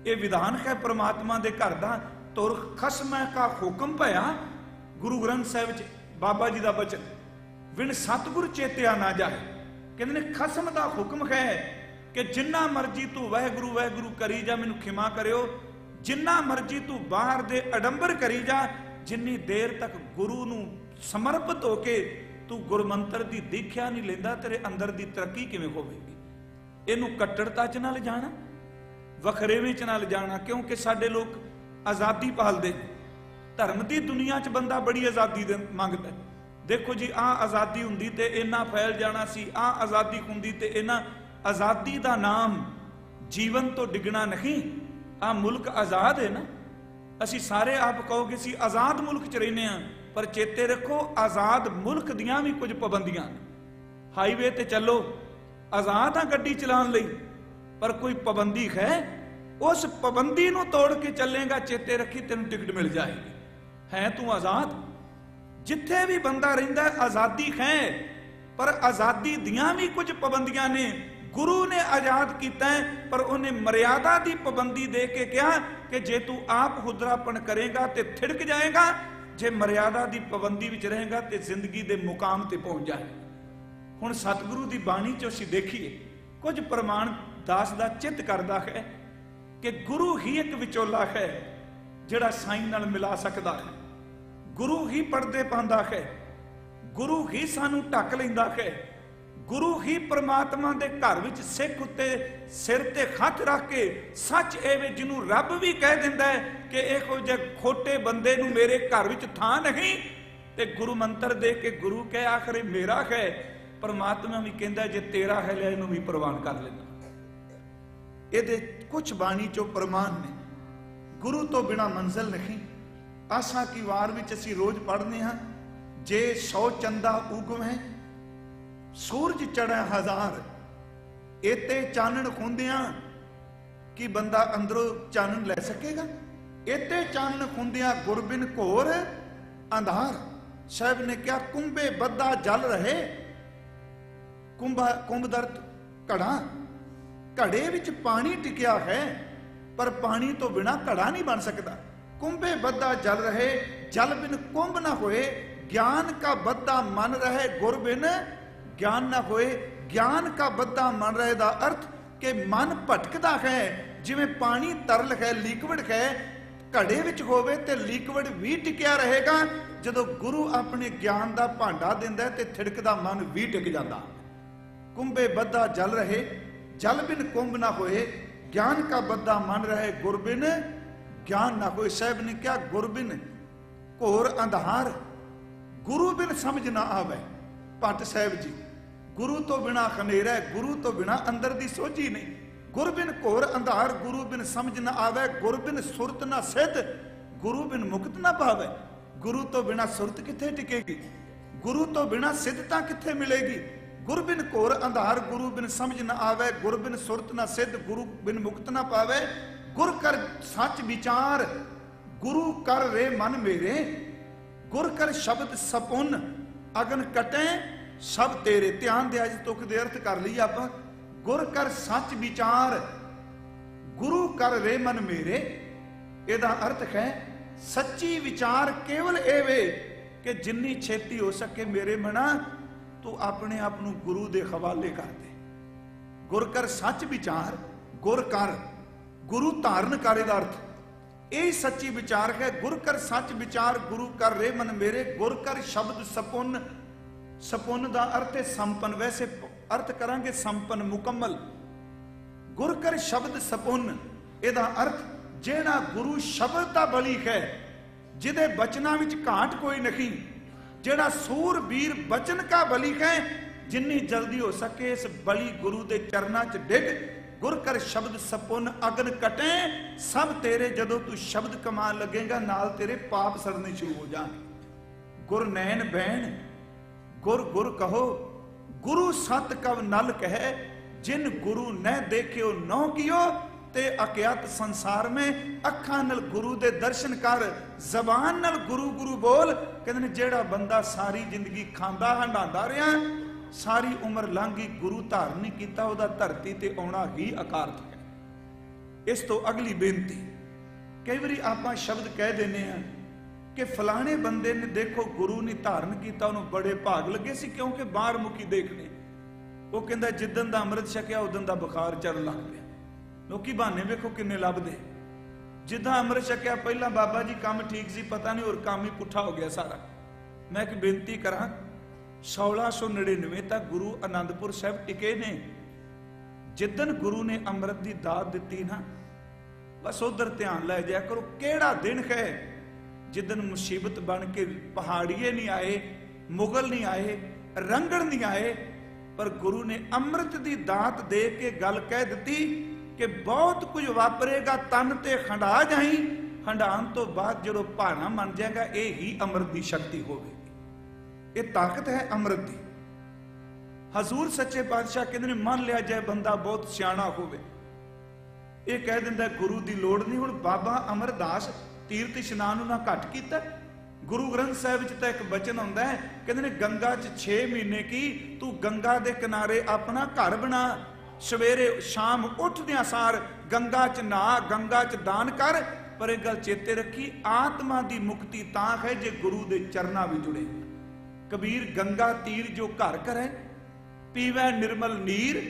ये विधान है परमात्मा दे घर दा। तुर खसमै का हुक्म भया, गुरु ग्रंथ साहिब च बाबा जी दा बचन, बिन सतगुर चेतिया ना जाए। कहते ने खसम दा हुक्म है कि जिन्ना मर्जी तू वाहिगुरु वाहिगुरु करी जा, मैनू खिमा करियो। जिन्ना मर्जी तू बाहर दे अडंबर करी जा, जिन्नी देर तक गुरु नू समर्पित होके तू गुरमंत्र दी दीख्या नहीं लेंदा, तेरे अंदर दी तरक्की किवें होवेगी। इनू कट्टरता च ना ले जाना, वखरेवे च ना ले जाना। क्योंकि साडे लोग आजादी पालदे, धर्म दी दुनिया च बंदा बड़ी आजादी मंगदा। देखो जी, आ आजादी हुंदी ते इन्ना फैल जाना सी, आ आजादी हुंदी ते इन्ना। आजादी दा नाम जीवन तो डिगना नहीं। आ मुल्क आजाद है ना, असी सारे आप कहोगे सी आजाद मुल्क च रहने हैं, पर चेते रखो आजाद मुल्क दियां भी कुछ पाबंदियां। हाईवे ते चलो, आजाद आ गड्डी चलाने लई, पर कोई पाबंदी है। उस पाबंदी नूं तोड़ के चलेगा, चेते रखी तेन टिकट मिल जाएगी। है तू आजाद। जिथे भी बंदा रहिंदा आजादी है, पर आजादी दियां भी कुछ पाबंदियां ने। गुरु ने आजाद किया है, पर उन्हें मर्यादा की पाबंदी दे के कहा कि जे तू आप हुदरापन करेगा तो थिड़क जाएगा, जे मर्यादा की पाबंदी विच रहेगा तो जिंदगी के मुकाम ते पहुंच जाएगा। हुण सतगुरु की बाणी चो असीं देखिए, कुछ प्रमाण दास का चित करता है कि गुरु ही एक विचोला है जिहड़ा साईं नाल मिला सकता है। गुरु ही पढ़दे पांदा है, गुरु ही सानू ढक लैंदा है। गुरु ही परमात्मा दे घर विच सिख उत्ते सिर ते हथ रख के सच एवे जिन्हों रब भी कह दिंदा है कि इहो जे खोटे बंदे नूं मेरे घर विच थां नहीं, ते गुरु मंत्र दे के गुरु कहे आखिर मेरा है। परमात्मा भी कहंदा जे तेरा है ले इहनूं भी प्रवान कर लेना। इहदे कुछ बाणी चो प्रमाण ने। गुरु तो बिना मंजिल नहीं। आसा की वार विच असीं रोज पढ़ने हां, जे 100 चंदा उगम है सूरज चढ़े 1000, एते चानण खुंदियां कि बंदा अंदरों चानण लै सकेगा। एते चानण खुंदियां गुरबिन घोर अंधार। साहब ने क्या कुंभे बद्दा जल रहे, कुंभदर्त घड़ा, घड़े विच पानी टिकिया है, पर पानी तो बिना घड़ा नहीं बन सकता। कुंभे बद्दा जल रहे, जल बिन कुंभ न होए, ज्ञान का बद्दा मन रहे, गुर बिन ज्ञान न होए। ज्ञान का बद्दा मन रहे दा अर्थ कि मन भटकदा है, जिवें पानी तरल है, लिक्विड है, घड़े विच होवे ते लिक्विड भी टिकिया रहेगा। जदों गुरु अपने ज्ञान का भांडा दिंदा ते थिड़कदा मन भी टिक जाता। कुंभे बद्धा जल रहे, जल बिन कुंभ ना होए, ज्ञान का बद्धा मन रहे, गुर बिन ज्ञान ना होए। साहब ने क्या, गुर बिन घोर अंधार, गुरु बिन समझ ना आवे। भट्ट साहब जी, गुरु तो बिना खनेरा है, गुरु तो बिना अंदर दी सोची नहीं। गुर बिन घोर अंधार, गुरु बिन समझ ना आवे, गुर बिन सुरत ना सिद्ध, गुरु बिन मुक्त ना पावे। गुरु तो बिना सुरत किथे टिकेगी, गुरु तो बिना सिद्धता किथे मिलेगी। गुर बिन घोर अंधार, गुरु बिन समझ ना आवे, गुर बिन सुरत ना सिद्ध, गुरु बिन मुक्त ना पावे। गुर कर सच विचार, गुरु कर रे मन मेरे, गुर कर शब्द सपुन, अगन कटे सब तेरे। ध्यान दे, अज तुक दे अर्थ कर ली आप। गुर कर सच विचार, गुरु कर रे मन मेरे, एदा अर्थ है सच्ची विचार केवल एवे कि जिन्नी छेती हो सके मेरे मना तू अपने आप नू गुरु दे हवाले कर दे। गुर कर सच विचार, गुर कर, गुरु धारण कर, दा अर्थ यही सच्ची विचार है। गुर कर सच विचार, गुरु कर रे मन मेरे, गुर कर शब्द सपुन। सपुन का अर्थ है संपन्न, वैसे अर्थ करांगे संपन्न, मुकम्मल। गुर कर शब्द सपुन, एदा अर्थ जेड़ा गुरु शब्द का बली है, जिदे बचना विच घाट कोई नहीं, जेड़ा सूर वीर बचन का बली है, जिन्नी जल्दी हो सके इस बली गुरु दे चरना च डिग। गुर कर शब्द सपुन, अगन कटे सब तेरे। जदों तू शब्द कमान लगेगा, नाल तेरे पाप सरने शुरू हो जाएंगे। गुर नैन बैन, गुर गुर कहो, गुरु सत कव नल कहे, जिन गुरु न देखियो नौ कियो, ते अज्ञात संसार में अखां नाल गुरु दे दर्शन कर, जबान नाल गुरु गुरु बोल। कहंदे ने जेड़ा बंदा सारी जिंदगी खांदा हंडांदा रहा, सारी उम्र लंघी, गुरु धारण नहीं किया, वह धरती ते आना ही अकार्थ है। इस तो अगली बेनती, कई बार आप शब्द कह देने हैं कि फलाने बंदे ने देखो गुरु ने धारण किया, उन्होंने बड़े भाग लगे सी, क्योंकि बाहर मुखी देखने। वो कहता जिदन का अमृत छकिया उदन का बुखार चढ़ लग गया। लोग बहाने वेखो किन्ने लभदे, जिदा अमृत छकिया पहला बाबा जी काम ठीक सी, पता नहीं और काम ही पुठा हो गया सारा। मैं एक बेनती करा, 1699 तक गुरु आनंदपुर साहब टिके ने। जिदन गुरु ने अमृत की दात दी ना, बस उधर ध्यान लै जाया करो। केड़ा दिन है जिदन मुसीबत बन के पहाड़िए नहीं आए, मुगल नहीं आए, रंगड़ नहीं आए, पर गुरु ने अमृत की दात दे के गल कह दी कि बहुत कुछ वापरेगा, तन ते खंडा जाई, खंडान तो बाद जो भाना मन जाएगा, यही अमृत की शक्ति होगी। ये ताकत है अमृत की। हजूर सच्चे पातशाह कहते ने मान लिया जाए बंदा बहुत सियाणा होवे, ये कह दिंदा गुरु की लोड़ नहीं। हुण बाबा अमरदास तीर्थ इशनान ना घट कीता। गुरु ग्रंथ साहिब च तो एक बचन आउंदा है, कहते ने गंगा च 6 महीने की तू गंगा दे किनारे अपना घर बना, सवेरे शाम उठदियां सार गंगा च नहा, गंगा च दान कर। पर एक गल चेते रखी, आत्मा की मुक्ति तां है जे गुरु दे चरना भी जुड़े। कबीर गंगा तीर जो घर करे, पीवै निर्मल नीर,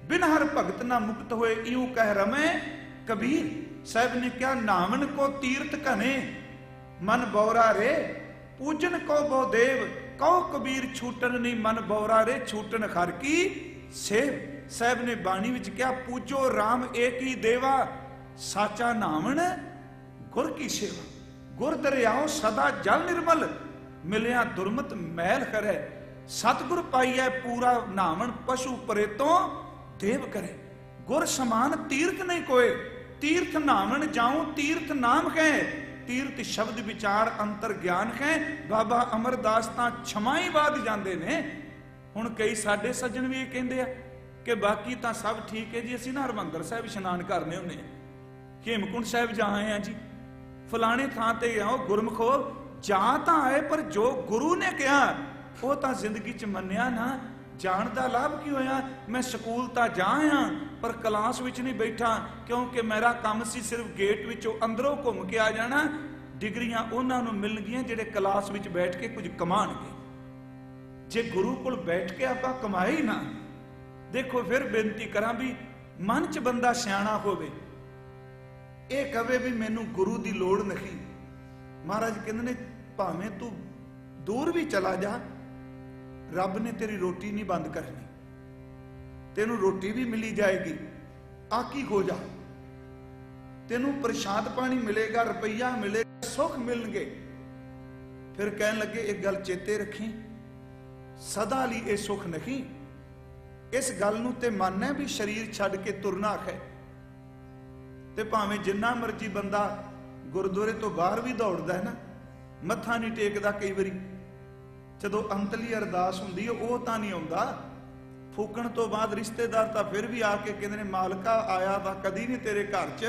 बिन हर भगत ना मुक्त होए, यूं कह रमे। कबीर साहब ने क्या, नामन को तीर्थ घने, मन बौरा रे, पूजन को बो देव, कहो कबीर छूटन नहीं मन बौरा रे, छूटन हर की सेव। साहब ने बाणी विच क्या, पूजो राम एक ही देवा, साचा नामन गुर की सेवा। गुर दरियाओ सदा जल निर्मल, मिलिया दुर्मत मैल करे, सतगुर पाइए पूरा नामन, पशु परे तो देव करे। गुर समान तीर्थ नहीं कोय, तीर्थ नामन जाऊं तीर्थ नाम है, तीर्थ शब्द विचार अंतर ज्ञान है। बाबा अमरदास तां छमाई बाद जांदे ने। हुण कई साडे सज्जन भी ये कहंदे आ कि बाकी तां सब ठीक है जी, असीं ना हरमंदर साहिब इशनान करने हुंदे आ, हेमकुंड साहिब जा आए हैं जी, फलाने थां ते आओ, गुरमुखो जा तां आए, पर जो गुरु ने कहा वो तां जिंदगी च मन्निया ना। जान दा लाभ की होया, मैं स्कूल तां जा आया पर क्लास विच नहीं बैठा, क्योंकि मेरा काम सी सिर्फ गेट विचों अंदरों घूम के आ जाना। डिग्रियां उन्हां नूं मिलणगीਆਂ ਜਿਹੜੇ क्लास विच बैठ के कुछ कमाणगे, जे गुरु कोल बैठ के आपां कमाए ही ना। देखो फिर बेनती करा भी मन च बंदा सियाणा होवे, ये कहे भी मैनू गुरु की लोड़ नहीं। महाराज कहते ने भावें तू दूर भी चला जा, रब ने तेरी रोटी नहीं बंद करनी, तेनू रोटी भी मिली जाएगी, आकी हो जा, तेनू प्रसाद पानी मिलेगा, रुपया मिलेगा, सुख मिलणगे। फिर कहन लगे एक गल चेते रखी, सदा लई ये सुख नहीं, इस गल नूं ते मानना भी शरीर छड्ड के तुरना है। ते भावें जिन्ना मर्जी बंदा गुरुद्वारे तो बाहर भी दौड़दा है ना, मत्था नहीं टेकदा, कई बारी जदों अंतली अरदास हुंदी है वो तां नहीं आउंदा, फूकण तो बाद रिश्तेदार तां फिर भी आके कहंदे ने मालका आया तां कदी नहीं तेरे घर च,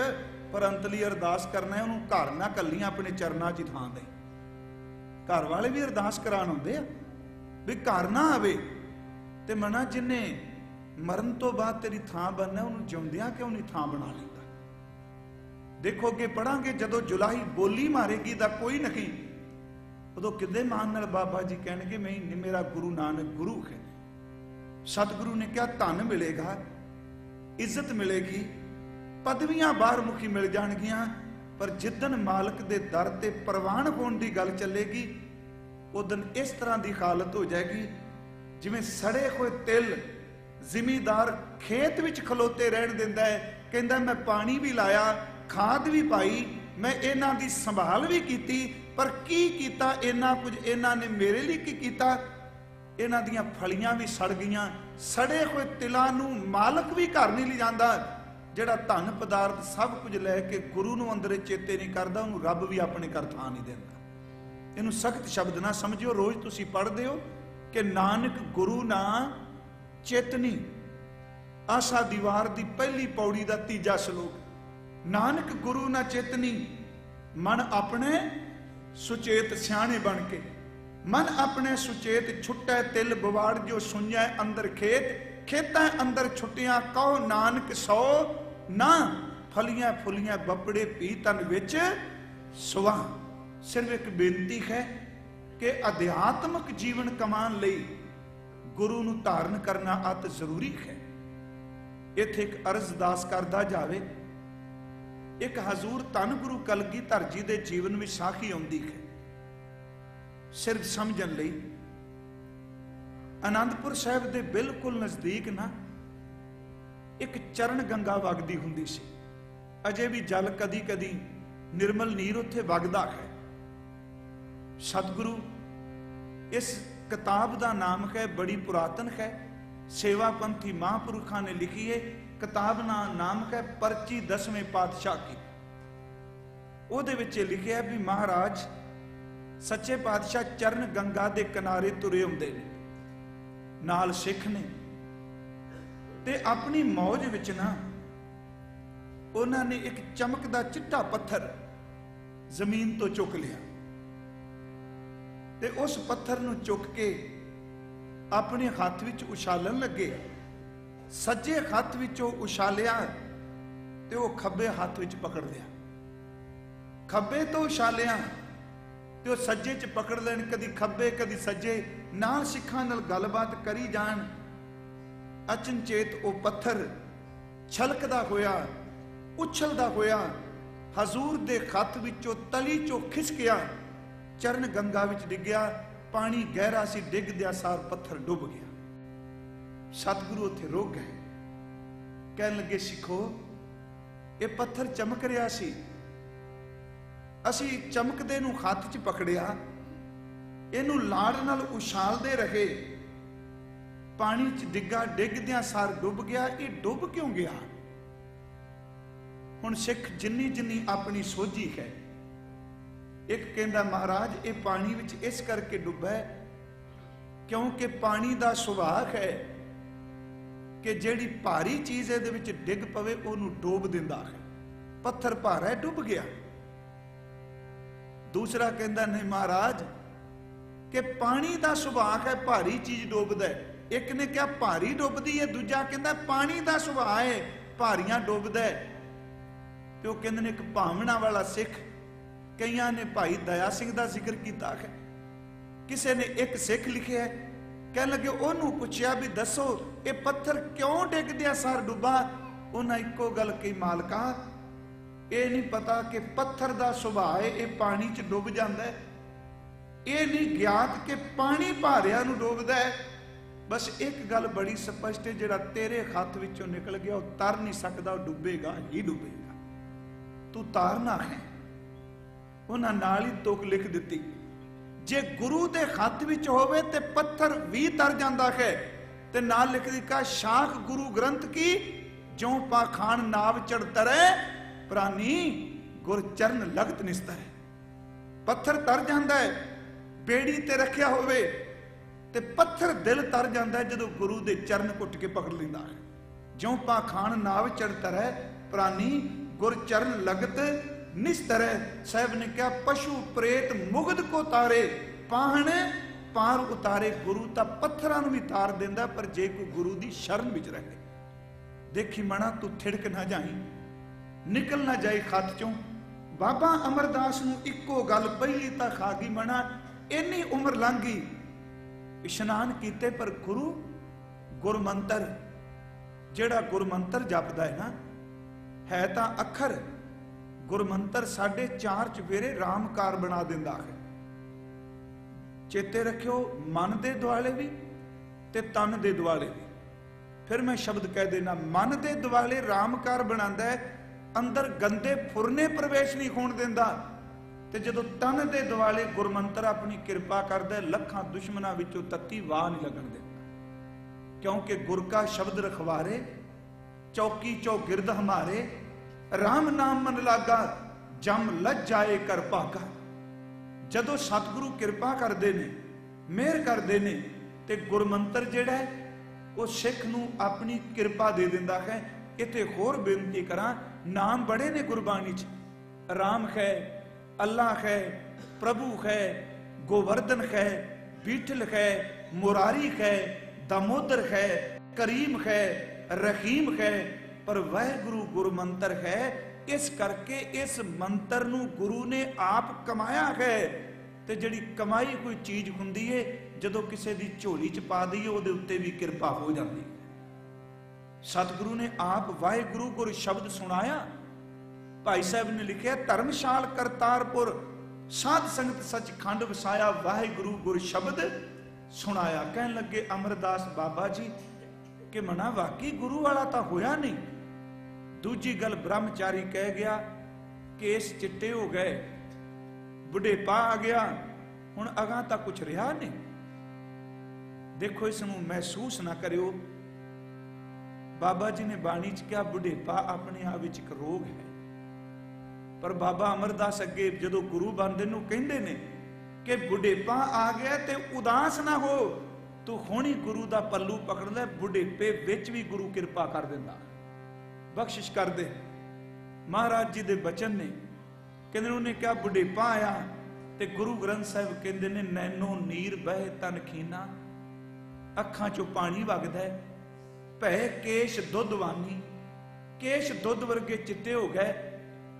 पर अंतली अरदास करना है उहनूं घर ना कल्लियां अपने चरनां 'च थां दे। घर वाले भी अरदास कराण आउंदे आ भी घर ना आवे, ते मना जिन्हें मरण तो बाद तेरी थां बनना उन्होंने जिउंदियां क्यों नहीं थां बना लेता। देखो अगे पढ़ांगे, जदों जुलाही बोली मारेगी दा कोई नहीं, उदों किदे मान नाल बाबा जी कहणगे मैं मेरा गुरु नानक गुरु है। सतगुरु ने क्या धन मिलेगा, इज्जत मिलेगी, पदवियां बाहर मुखी मिल जाणगियां, पर जिदन मालक दे दर ते प्रवान होण दी गल चलेगी, उदन इस तरह की हालत हो जाएगी जिवें सड़े हुए तिल जिमीदार खेत विच खलोते रहन दिंदा है, कहंदा मैं पानी भी लाया, खाद भी पाई, मैं इन्हां दी संभाल भी कीती, पर की कीता इन्ना कुछ, इन्हां ने मेरे लिए की कीता, इन्हां दियां फलियां भी सड़ गईयां। सड़े हुए तिलां नूं मालक भी घर नहीं ले जांदा, जिहड़ा धन पदार्थ सब कुछ लैके गुरु नूं अंदरे चेते नहीं करदा, उहनूं रब भी अपने घर थां नहीं दिंदा। इहनूं सख्त शब्द ना समझिओ, रोज तुसीं पढ़दे हो कि नानक गुरु ना चेतनी, आशा दीवार दी पहली पौड़ी दा तीजा श्लोक, नानक गुरु ना चेतनी, मन अपने सुचेत सियाणे बन के, मन अपने सुचेत छुट्टै तिल बवाड़ जो सुन्या अंदर खेत, खेतां अंदर छुट्टियां कहो नानक सौ ना, फलियां फुलियां बपड़े पी तन विच सुवा। सिर्फ एक बेनती है कि अध्यात्मक जीवन कमान लई गुरु नूं धारण करना अत जरूरी है। इत्थे एक अरजदास करदा जावे, एक हजूर धन गुरु कलगीधर जी दे जीवन में साखी आउंदी है, सिर्फ समझण लई। आनंदपुर साहिब दे बिल्कुल नजदीक ना एक चरण गंगा वगदी हुंदी सी, अजे भी जल कदी कदी निर्मल नीर उत्थे वगदा है। सतगुरु इस किताब का नाम है, बड़ी पुरातन है, सेवापंथी महापुरुषों ने लिखी है। किताब का नाम है परची 10वें पातशाह की। ਉਹਦੇ ਵਿੱਚ ਲਿਖਿਆ ਵੀ महाराज सच्चे पातशाह चरण गंगा के किनारे तुरे आउंदे ने, नाल सिख ने, ते अपनी मौज विच ना उन्होंने एक चमकदा चिट्टा पत्थर जमीन तो चुक लिया, ते उस पत्थर नूं चुक के अपने हाथ विच उछालन लगे। सज्जे हाथ विचों उछालिया ते वो खब्बे हाथ विच पकड़ लिया, खब्बे तो उछालिया ते वो सज्जे च पकड़ लैन, कदी खब्बे कदी सज्जे, नाल सिखां नाल गलबात करी जान। अचनचेत वो पत्थर छलकदा होया, उछलदा होया हजूर दे हथ विचों तली चों खिसकिया, चरण गंगा विच डिग्या। पानी गहरा सी, डिगदिया सार पत्थर डुब गया। सतगुरु उत्थे रुक गए, कहन लगे सिखो ये पत्थर चमक रहा सी, असी चमकदे नूं हथ च पकड़िया, इनू लाड़ नाल उछालदे रहे, पानी च डिग्गा, डिगदिया सार डुब गया। ये डुब क्यों गया? हुण सिख जिन्नी जिन्नी अपनी सोझी है, एक कहंदा महाराज ये पानी विच इस करके डुबा है क्योंकि पानी दा सुभाव है कि जिहड़ी भारी चीज़ इहदे विच डिग पवे उहनूं डोब दिंदा है, पत्थर भारा है डुब गया। दूसरा कहंदा नहीं महाराज कि पानी दा सुभाव है भारी चीज डुबदा है। एक ने क्या भारी डुबदी है, दूजा कहंदा पानी दा सुभाव है भारियां डुबदा है। ते ओह कहंदे ने एक भावना वाला सिख, कईयां ने भाई दया सिंह दा जिक्र कीता है, किसी ने एक सिख लिखिया है, कह लगे ओनू पुछया भी दसो ये पत्थर क्यों डिगदिया सार डुबा? उन्हें इको गल कही, मालका ये नहीं पता कि पत्थर का सुभाव है ये पानी च डुब जाता है, ये नहीं ज्ञात कि पानी भारिया नूं डुबदा है। बस एक गल बड़ी स्पष्ट है, जिहड़ा तेरे हथ विचों निकल गया वह तर नहीं सकता, वह डुबेगा ही डुबेगा, तू तारना है। उन्हां नाल ही तुक लिख दी, जे गुरु के हथ विच होवे ते पत्थर भी तर जाता है। ते नाल लिख दिता, शाख गुरु ग्रंथ की जो पाखान नाव चढ़ तरै, प्राणी गुर चरण लगत निस्तर है। पत्थर तर जाता है, बेड़ी ते रखिया होवे ते पत्थर दिल तर जाता है जदों गुरु दे चरण कुट के पकड़ लेंदा है। जो पाखान नाव चढ़ तरै, प्राणी गुर चरण लगत निस्तर है। साहब ने कहा, पशु प्रेत मुगध को तारे, पाहण पार उतारे। गुरु तां पत्थरां नूं भी तार दिंदा, पर जे कोई गुरु दी शरण विच रहे। देखी मना तू थिड़क ना जाई, निकल ना जाए खत चों। बाबा अमरदास नूं इक्को गल पहली तां खा गई मना, इन्नी उम्र लंघ गई, इशनान कीते, पर गुरु गुरमंतर जिहड़ा गुरमंतर जपदा है ना, है तां अखर गुरमंतर 4.5 चफेरे रामकार बना दिंदा है। चेते रखियो, मन दे दुआले भी ते तन दे दुआले भी। फिर मैं शब्द कह देना, मन दे दुआले रामकार बनांदा है, अंदर गंदे फुरने प्रवेश नहीं होण दिंदा। ते जदों तन दे दुआले गुरमंतर अपनी कृपा करदा, लखां दुश्मनां विचों तत्ती वाह नहीं लगण दिंदा। क्योंकि गुर का शब्द रखवारे, चौकी चौगिरद हमारे, राम नाम मन लागा, जम लज जाए कर भागा। जदों सतगुरु कृपा करते ने, मेहर करते ने, ते गुरमंतर जिहड़ा है वो सिख नूं अपनी कृपा दे दिंदा है। इत्थे होर बेनती करा, नाम बड़े ने गुरबाणी च, राम है, अल्लाह है, प्रभु है, गोवर्धन है, बीठल है, मुरारी है, दामोदर है, करीम है, रहीम है, पर वह गुरु गुरमंतर है। इस करके इस मंत्र नूं गुरु ने आप कमाया है। ते जिहड़ी कमाई कोई चीज हुंदी है, जदों किसी दी झोली च पा दईए उहदे उत्ते भी किरपा हो जाती है। सतगुरु ने आप वाहिगुरु गुर शब्द सुनाया। भाई साहब ने लिखिया, धर्मशाल करतारपुर साध संगत सचखंड वसाया, वाहिगुरु गुर शब्द सुनाया। कहन लगे अमरदास बाबा जी कि मना वाकई गुरु वाला तो होया नहीं। दूजी गल ब्रह्मचारी कह गया, केस चिट्टे हो गए, बुढ़ेपा आ गया, हुण अगां तां कुछ रहा नहीं। देखो इसनूं महसूस ना करियो। बाबा जी ने बाणी च कहा, बुढ़ेपा अपने आप विच एक रोग है। पर बाबा अमरदास अगे जदों गुरु बनदे नूं कहंदे ने कि बुढ़ेपा आ गया ते उदास ना हो, तू हुण ही गुरु दा पल्लू पकड़ ले, बुढ़ेपे विच भी गुरु कृपा कर दिंदा, बख्शिश कर दे। महाराज जी दे बचन ने कहंदे, उन्हें क्या बुढ़ेपा आया ते गुरु ग्रंथ साहिब कहंदे ने, नैनो नीर बह तन खीना, अखां चों पानी वगदा है, भै केश दुधवानी, केश दुध वर्गे चिट्टे हो गए,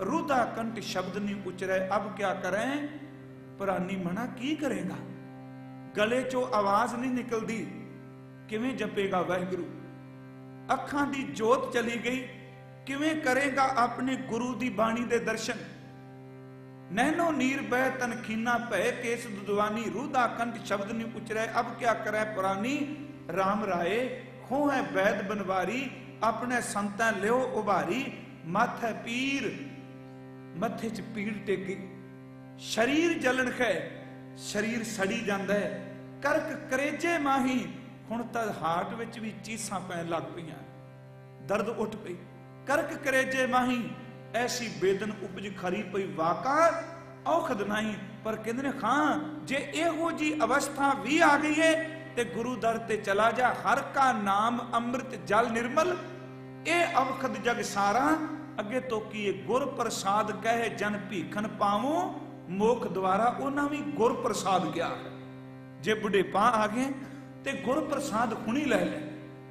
रुदा कंठ शब्द नहीं उचरे, अब क्या करें प्राणी मना की करेगा। गले चो आवाज नहीं निकलती, किवें जपेगा वाहिगुरु। अखां दी जोत चली गई, किवें करेगा अपने गुरु दी बाणी दे दर्शन। नैनो नीर बह तन खीना, भय केस दुधवानी, रुदा कंठ शब्द नहीं उचरे, अब क्या करे प्राणी। राम राय हो है वैद बनवारी, अपने संतां लियो उभारी, माथे पीर, मथे च पीड़ टेकी, शरीर जलन है, शरीर सड़ी जाता है, करक करेजे माही, हुण तां हार्ट विच भी चीसां पैण लग पईयां, दर्द उठ पई, करक करेजे माही, ऐसी बेदन उपज खरी पई, वाका औखद नहीं। पर कहंदे ने हां, जे इहो जी अवस्था भी आ गई है ते गुरु दर ते चला जा, हर का नाम अमृत जल निर्मल, ए अवखद जग सारा, अगे तो की गुर प्रसाद कहे जन भीखन पावो, मोख द्वारा उन्हां भी गुर प्रसाद गया। जे बुढ़ेपा आ गए ते गुर प्रसाद हुणी लै ले।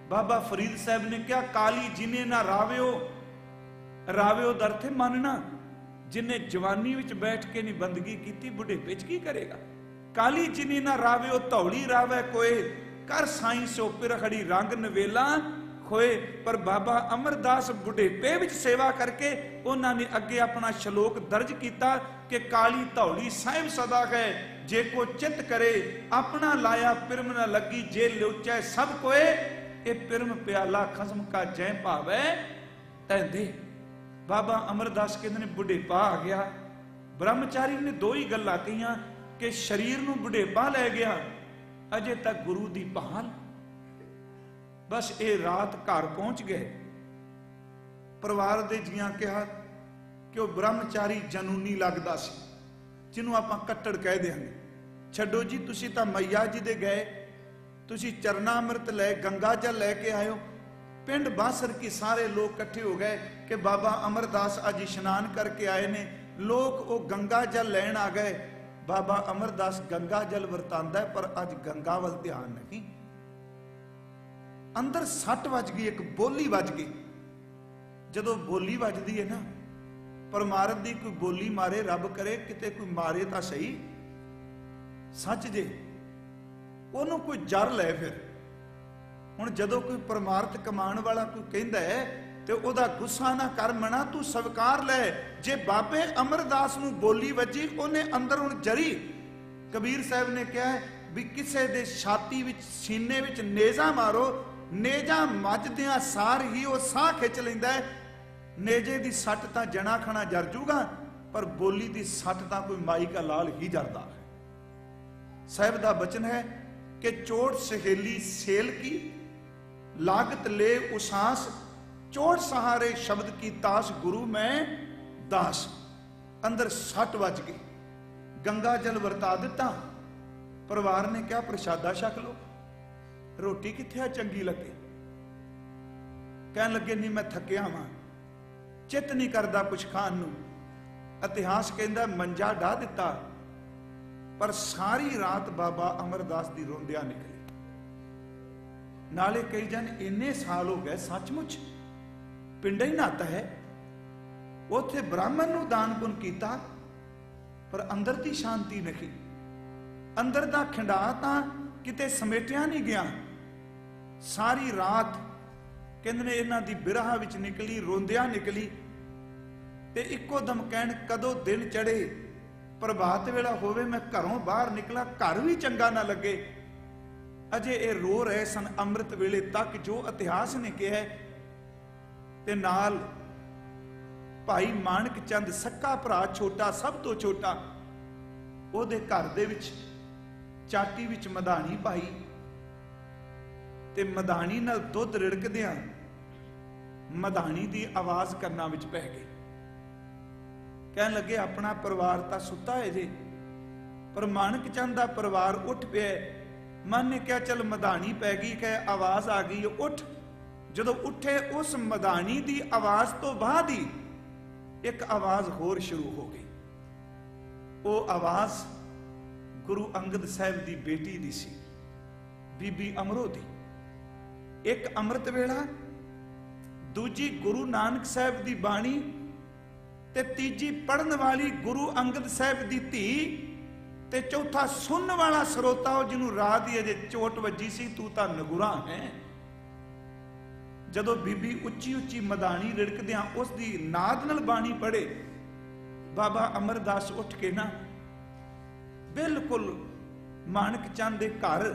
बाबा फरीद साहब ने कहा, काली जिन्हें ना रावियो, रावियो दर थे मानना, जिन्हें जवानी विच बैठ के नहीं बंदगी की, बुढ़ेपे च की करेगा। काली जिन्हें ना रावियो, धौली रावे कोई, कर साई सो पिरखड़ी रंग नवेला, खोए। पर बाबा अमरदास बुढ़ेपे विच सेवा करके उन्होंने अगे अपना श्लोक दर्ज किया कि काली धौली साहिब सदा है, जे को चित करे अपना लाया पिरम न लगी, जे लोचै सब कोए ये पिरम प्याला खसम का जय भावै तैंदे। बाबा अमरदास कहते ने बुढ़ेपा आ गया। ब्रह्मचारी ने दो ही गल्लां कहियां कि शरीर नूं बुढ़ेपा लै गया, अजे तक गुरु दी भाल। बस ये रात घर पहुंच गए। परिवार दे जियां कहा कि वह ब्रह्मचारी जनूनी लगदा सी, जिन्हों आपां कट्टड़ कह देंगे। छड्डो जी, तुसी तां मैया जी दे गए, तुसी चरनामृत लै गंगा जल लैके आयो। पिंड बासर की सारे लोग इकट्ठे हो गए कि बाबा अमरदास अज इशनान करके आए ने। लोग वो गंगा जल लैन आ गए। बाबा अमरदास गंगा जल वरतांदा है, पर अज गंगा वल ध्यान नहीं। अंदर सट वज गई, एक बोली वज गई। जदों बोली वजदी है ना, परमारथ दी कोई बोली मारे, रब करे किते कोई मारे तां सही, सच जे ਉਹਨੂੰ कोई जर लै। फिर हुण जदों कोई परमार्थ कमाण वाला कोई कहंदा है ते ओहदा गुस्सा ना कर मना, तू स्वीकार लै। जे बाबे अमरदास नूं बोली वजी, ਉਹਨੇ अंदर हुण जरी। कबीर साहब ने कहा भी किसे दे छाती विच सीने विच नेजा मारो, नेजा मजदियां सार ही वो साह खिच लैंदा है। नेजे दी सट तां जना खना जर जूगा, पर बोली दी सट तां कोई माई का लाल ही जरदा है। साहब दा बचन है कि चोट सहेली सेल की, लागत ले उसास, चोट सहारे शब्द की ताश, गुरु में दास। अंदर सट वज गई। गंगा जल वरता दिता। परिवार ने क्या प्रसादा छक लो, रोटी किथे आ चंगी लगे। कहन लगे नहीं मैं थकिया वां, चित नहीं करदा कुछ खाण नूं। इतिहास कहंदा मंजा ढा दिता, पर सारी रात बाबा अमरदास दी रोंदिया निकली। नाले कई जन इन्ने साल हो गए सचमुच पिंडा ही नाता है, उथे ब्राह्मण नूं दान पुन कीता, पर अंदर दी शांति नहीं। अंदर दा खिंडा तां किते समेटिया नहीं गया। सारी रात कहंदे ने इन्हां दी बिरहा विच निकली, रोंदिया निकली। ते इक्को दम कहण कदों दिन चढ़े, प्रभात वेला होवे, मैं घरों बाहर निकला, घर भी चंगा ना लगे। अजे ये रो रहे सन अमृत वेले तक, जो इतिहास ने कहा। ते नाल भाई मानक चंद सक्का भरा, छोटा सब तो छोटा, ओदे घर दे विच चाटी विच मधानी पाई, ते मधानी नाल दुध रिड़कदियां मधानी दी आवाज करना विच पै गई। कहन लगे अपना परिवार तां सुता है जे, पर मानक चंद दा परिवार उठ पिया। मन ने कहा चल मधानी पै गई, कह आवाज आ गई, उठ। जदों उठे, उस मधानी दी आवाज तो बाद ही एक आवाज होर शुरू हो गई। वो आवाज गुरु अंगद साहब दी बेटी दी सी, बीबी अमरो दी। एक अमृत वेला, दूजी गुरु नानक साहब दी बाणी, ते तीजी पढ़न वाली गुरु अंगद साहब दी धी, ते चौथा सुनन वाला सरोता जिन्हों रात ही अजे चोट वजी सी, तू तां नगुरा है। जदों बीबी उच्ची उच्ची मधानी रिड़कदियां उस दी नाद नाल बाणी पढ़े, बाबा अमरदास उठ के ना बिल्कुल मानक चंद दे घर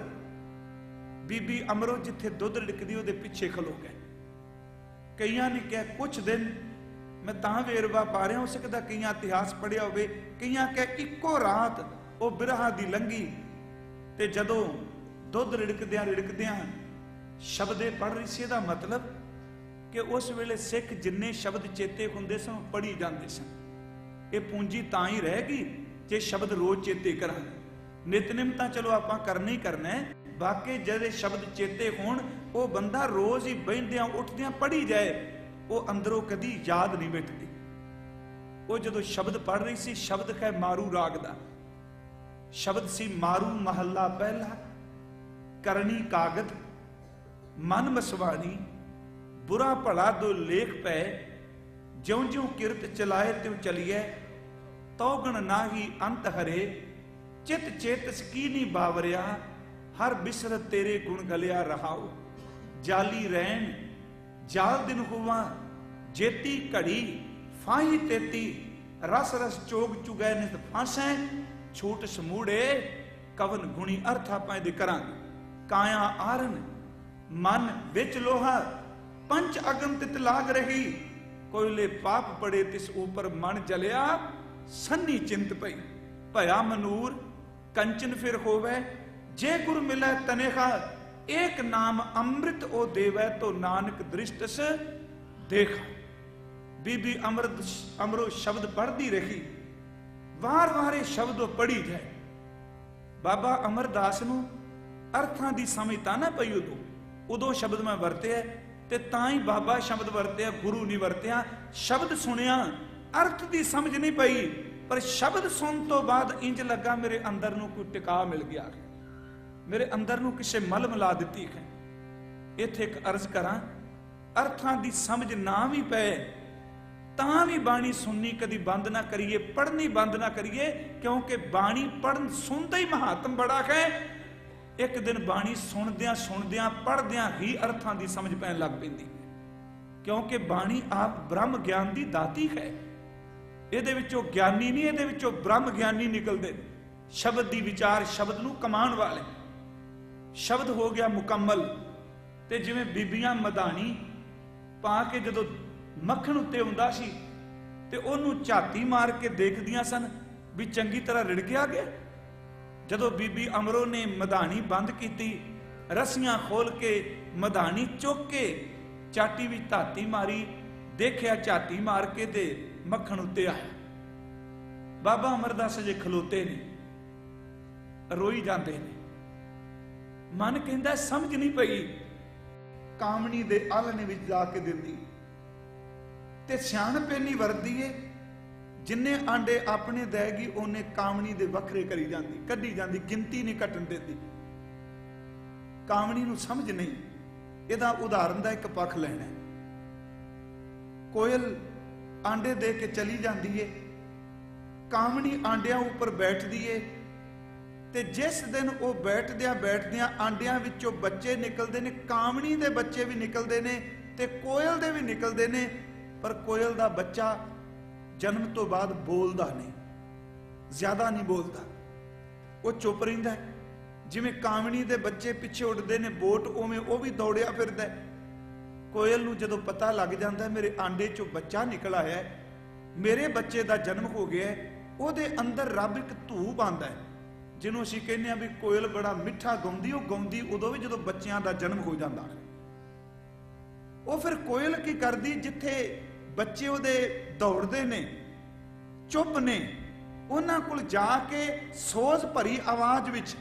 बीबी अमरो जिथे दुध रिड़कदी उहदे पिछे खलो गए। कईयां ने कहा कुछ दिन, मैं तां वेरवा पा रहा, हो सकता कई इतिहास पढ़िया होवे, कईयां कह इक्को रात वो बिरहा दी लंघी। ते जदों दुध रिड़कदियां रिड़कदियां शब्दे पढ़ रही सी, दा मतलब कि उस वेले सिख जिन्ने शब्द चेते हुंदे सन पढ़ी जाते सन। ये पूंजी तां ही रह गई जे शब्द रोज चेते करां। नितनिम तां चलो आपां करना ही करना है, बाकी जदे शब्द चेते होण, वो बंदा रोज ही बहिंदियां उठदियां पढ़ी जाए, वो अंदरों कदी याद नहीं मिटती। वो जदों शब्द पढ़ रही सी, शब्द है मारू राग दा शब्द सी। मारू महला पहला, करनी कागद, मन मसवानी, बुरा भला दो लेख पै, ज्यों ज्यों किरत चलाए त्यों चलिए, तौगण नाही अंत हरे, चित चेतस की नी बावरिया, हर बिसरत तेरे गुण गलिया रहाओ, जाली रैन जाल दिन हुआ जेती घड़ी फाही तेती, रस रस चोग चुगै नित फांसै, छूट समूड़े कवन गुणी। अर्थ आपां इहदे करांगे। काया आरन मन विच लोहा, पंच अगन तित लाग रही, कोयले पाप पड़े तिस ऊपर मन जलिया, सन्नी चिंत पई। भया मनूर कंचन फिर होवै, जे गुर मिलै तनेहा, एक नाम अमृत ओ देवै, तो नानक दृष्टस देखा। बीबी अमरो शब्द पढ़ती रही, वार वार ये शब्द पढ़ी जाए। बाबा अमरदास नूं अर्थां दी समझ तां ना पई उदों शब्द मैं वरते ते तां ही बाबा शब्द वरते, गुरु नहीं वरत्या। शब्द सुनिया, अर्थ दी समझ नहीं पई, पर शब्द सुन तो बाद इंज लगा मेरे अंदर नूं कोई टिका मिल गया, मेरे अंदर नूं किसे मल मिला दित्ती है। इत्थे एक अर्ज करा, अर्थां दी समझ ना भी पै तां भी बाणी सुननी कदी बंद ना करिए, पढ़नी बंद ना करिए, क्योंकि बाणी पढ़न सुनते ही महात्म बड़ा है। एक दिन बाणी सुनदियां सुनदियां पढ़दियां ही अर्थां दी समझ पैन लग पैंदी, क्योंकि बाणी आप ब्रह्म ज्ञान दी दाती है। ਇਹਦੇ ਵਿੱਚੋਂ ਗਿਆਨੀ ਨਹੀਂ, ਇਹਦੇ ਵਿੱਚੋਂ ਬ੍ਰਹਮ ਗਿਆਨੀ ਨਿਕਲਦੇ। ਸ਼ਬਦ ਦੀ ਵਿਚਾਰ, ਸ਼ਬਦ ਨੂੰ ਕਮਾਉਣ ਵਾਲੇ। ਸ਼ਬਦ ਹੋ ਗਿਆ ਮੁਕੰਮਲ। ਤੇ ਜਿਵੇਂ ਬੀਬੀਆਂ ਮਧਾਣੀ ਪਾ ਕੇ ਜਦੋਂ ਮੱਖਣ ਉੱਤੇ ਹੁੰਦਾ ਸੀ ਤੇ ਉਹਨੂੰ ਝਾਤੀ ਮਾਰ ਕੇ ਦੇਖਦੀਆਂ ਸਨ ਵੀ ਚੰਗੀ ਤਰ੍ਹਾਂ ਰਿੜਕਿਆ ਗਿਆ। ਜਦੋਂ ਬੀਬੀ ਅਮਰੋ ਨੇ ਮਧਾਣੀ ਬੰਦ ਕੀਤੀ, ਰੱਸੀਆਂ ਖੋਲ ਕੇ ਮਧਾਣੀ ਚੁੱਕ ਕੇ ਚਾਟੀ ਵਿੱਚ ਧਾਤੀ ਮਾਰੀ, ਦੇਖਿਆ ਝਾਤੀ ਮਾਰ ਕੇ ਤੇ ਮੱਖਣ ਉੱਤੇ ਆਇਆ। ਬਾਬਾ ਅਮਰਦਾਸ ਜੇ ਖਲੋਤੇ ਨੇ, ਰੋਈ ਜਾਂਦੇ ਨੇ। ਮਨ ਕਹਿੰਦਾ ਸਮਝ ਨਹੀਂ ਪਈ। ਕਾਮਣੀ ਦੇ ਆਲਣੇ ਵਿੱਚ ਜਾ ਕੇ ਦਿੰਦੀ ਤੇ ਸਿਆਣਪ ਇੰਨੀ ਵਰਦੀ ਏ, ਜਿੰਨੇ ਆਂਡੇ ਆਪਣੇ ਦੇਗੀ ਉਹਨੇ ਕਾਮਣੀ ਦੇ ਵੱਖਰੇ ਕਰੀ ਜਾਂਦੀ, ਕੱਢੀ ਜਾਂਦੀ, ਗਿਣਤੀ ਨਹੀਂ ਘਟਣ ਦਿੰਦੀ। ਕਾਮਣੀ ਨੂੰ ਸਮਝ ਨਹੀਂ। ਇਹਦਾ ਉਦਾਹਰਨ ਦਾ ਇੱਕ ਪੱਖ ਲੈਣਾ। ਕੋਇਲ ਆਂਡੇ ਦੇ ਕੇ ਚਲੀ ਜਾਂਦੀ ਏ, ਕਾਮਣੀ ਆਂਡਿਆਂ ਉੱਪਰ ਬੈਠਦੀ ਏ, ਤੇ ਜਿਸ ਦਿਨ ਉਹ ਬੈਠਦਿਆਂ ਆਂਡਿਆਂ ਵਿੱਚੋਂ ਬੱਚੇ ਨਿਕਲਦੇ ਨੇ, ਕਾਮਣੀ ਦੇ ਬੱਚੇ ਵੀ ਨਿਕਲਦੇ ਨੇ ਤੇ ਕੋਇਲ ਦੇ ਵੀ ਨਿਕਲਦੇ ਨੇ, ਪਰ ਕੋਇਲ ਦਾ ਬੱਚਾ ਜਨਮ ਤੋਂ ਬਾਅਦ ਬੋਲਦਾ ਨਹੀਂ, ਜ਼ਿਆਦਾ ਨਹੀਂ ਬੋਲਦਾ, ਉਹ ਚੁੱਪ ਰਹਿੰਦਾ। ਜਿਵੇਂ ਕਾਮਣੀ ਦੇ ਬੱਚੇ ਪਿੱਛੇ ਉੱਡਦੇ ਨੇ ਬੋਟ, ਉਵੇਂ ਉਹ ਵੀ ਦੌੜਿਆ ਫਿਰਦਾ। ਕੋਇਲ ਨੂੰ ਜਦੋਂ ਪਤਾ ਲੱਗ ਜਾਂਦਾ ਮੇਰੇ ਆਂਡੇ ਚੋਂ ਬੱਚਾ ਨਿਕਲ ਆਇਆ, ਮੇਰੇ ਬੱਚੇ ਦਾ ਜਨਮ ਹੋ ਗਿਆ, ਉਹਦੇ ਅੰਦਰ ਰੱਬ ਇੱਕ ਧੂਪ ਆਂਦਾ ਹੈ, ਜਿਹਨੂੰ ਅਸੀਂ ਕਹਿੰਦੇ ਆ ਵੀ ਕੋਇਲ ਬੜਾ ਮਿੱਠਾ ਗਾਉਂਦੀ। ਉਹ ਗਾਉਂਦੀ ਉਦੋਂ ਵੀ ਜਦੋਂ ਬੱਚਿਆਂ ਦਾ ਜਨਮ ਹੋ ਜਾਂਦਾ। ਉਹ ਫਿਰ ਕੋਇਲ ਕੀ ਕਰਦੀ, ਜਿੱਥੇ ਬੱਚੇ ਉਹਦੇ ਦੌੜਦੇ ਨੇ, ਚੁੱਪ ਨੇ, ਉਹਨਾਂ ਕੋਲ ਜਾ ਕੇ ਸੋਜ਼ ਭਰੀ ਆਵਾਜ਼ ਵਿੱਚ,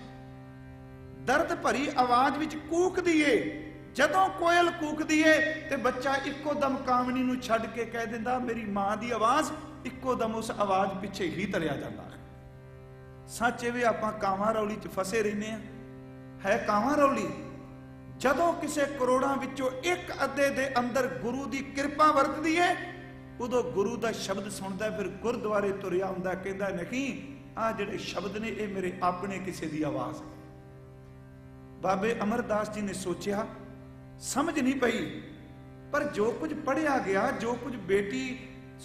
ਦਰਦ ਭਰੀ ਆਵਾਜ਼ ਵਿੱਚ ਕੂਕਦੀ ਏ। ਜਦੋਂ ਕੋਇਲ ਕੂਕਦੀ ਏ ਤੇ ਬੱਚਾ ਇੱਕੋ ਦਮ ਕਾਮਣੀ ਨੂੰ ਛੱਡ ਕੇ ਕਹਿ ਦਿੰਦਾ ਮੇਰੀ ਮਾਂ ਦੀ ਆਵਾਜ਼, ਇੱਕੋ ਦਮ ਉਸ ਆਵਾਜ਼ ਪਿੱਛੇ ਹੀ ਤਰਿਆ ਜਾਂਦਾ। ਸੱਚ ਇਹ ਵੀ ਆਪਾਂ ਕਾਵਾਂ ਰੌਲੀ 'ਚ ਫਸੇ ਰਹਿੰਦੇ ਆ। ਹੈ ਕਾਵਾਂ ਰੌਲੀ। ਜਦੋਂ ਕਿਸੇ ਕਰੋੜਾਂ ਵਿੱਚੋਂ ਇੱਕ ਅੱਧੇ ਦੇ ਅੰਦਰ ਗੁਰੂ ਦੀ ਕਿਰਪਾ ਵਰਤਦੀ ਏ, ਉਦੋਂ ਗੁਰੂ ਦਾ ਸ਼ਬਦ ਸੁਣਦਾ, ਫਿਰ ਗੁਰਦੁਆਰੇ ਤੁਰਿਆ ਹੁੰਦਾ, ਕਹਿੰਦਾ ਨਹੀਂ ਆਹ ਜਿਹੜੇ ਸ਼ਬਦ ਨੇ ਇਹ ਮੇਰੇ ਆਪਣੇ ਕਿਸੇ ਦੀ ਆਵਾਜ਼ ਹੈ। ਬਾਬੇ ਅਮਰਦਾਸ ਜੀ ਨੇ ਸੋਚਿਆ, ਸਮਝ ਨਹੀਂ ਪਈ, ਪਰ ਜੋ ਕੁਝ ਪੜ੍ਹਿਆ ਗਿਆ, ਜੋ ਕੁਝ ਬੇਟੀ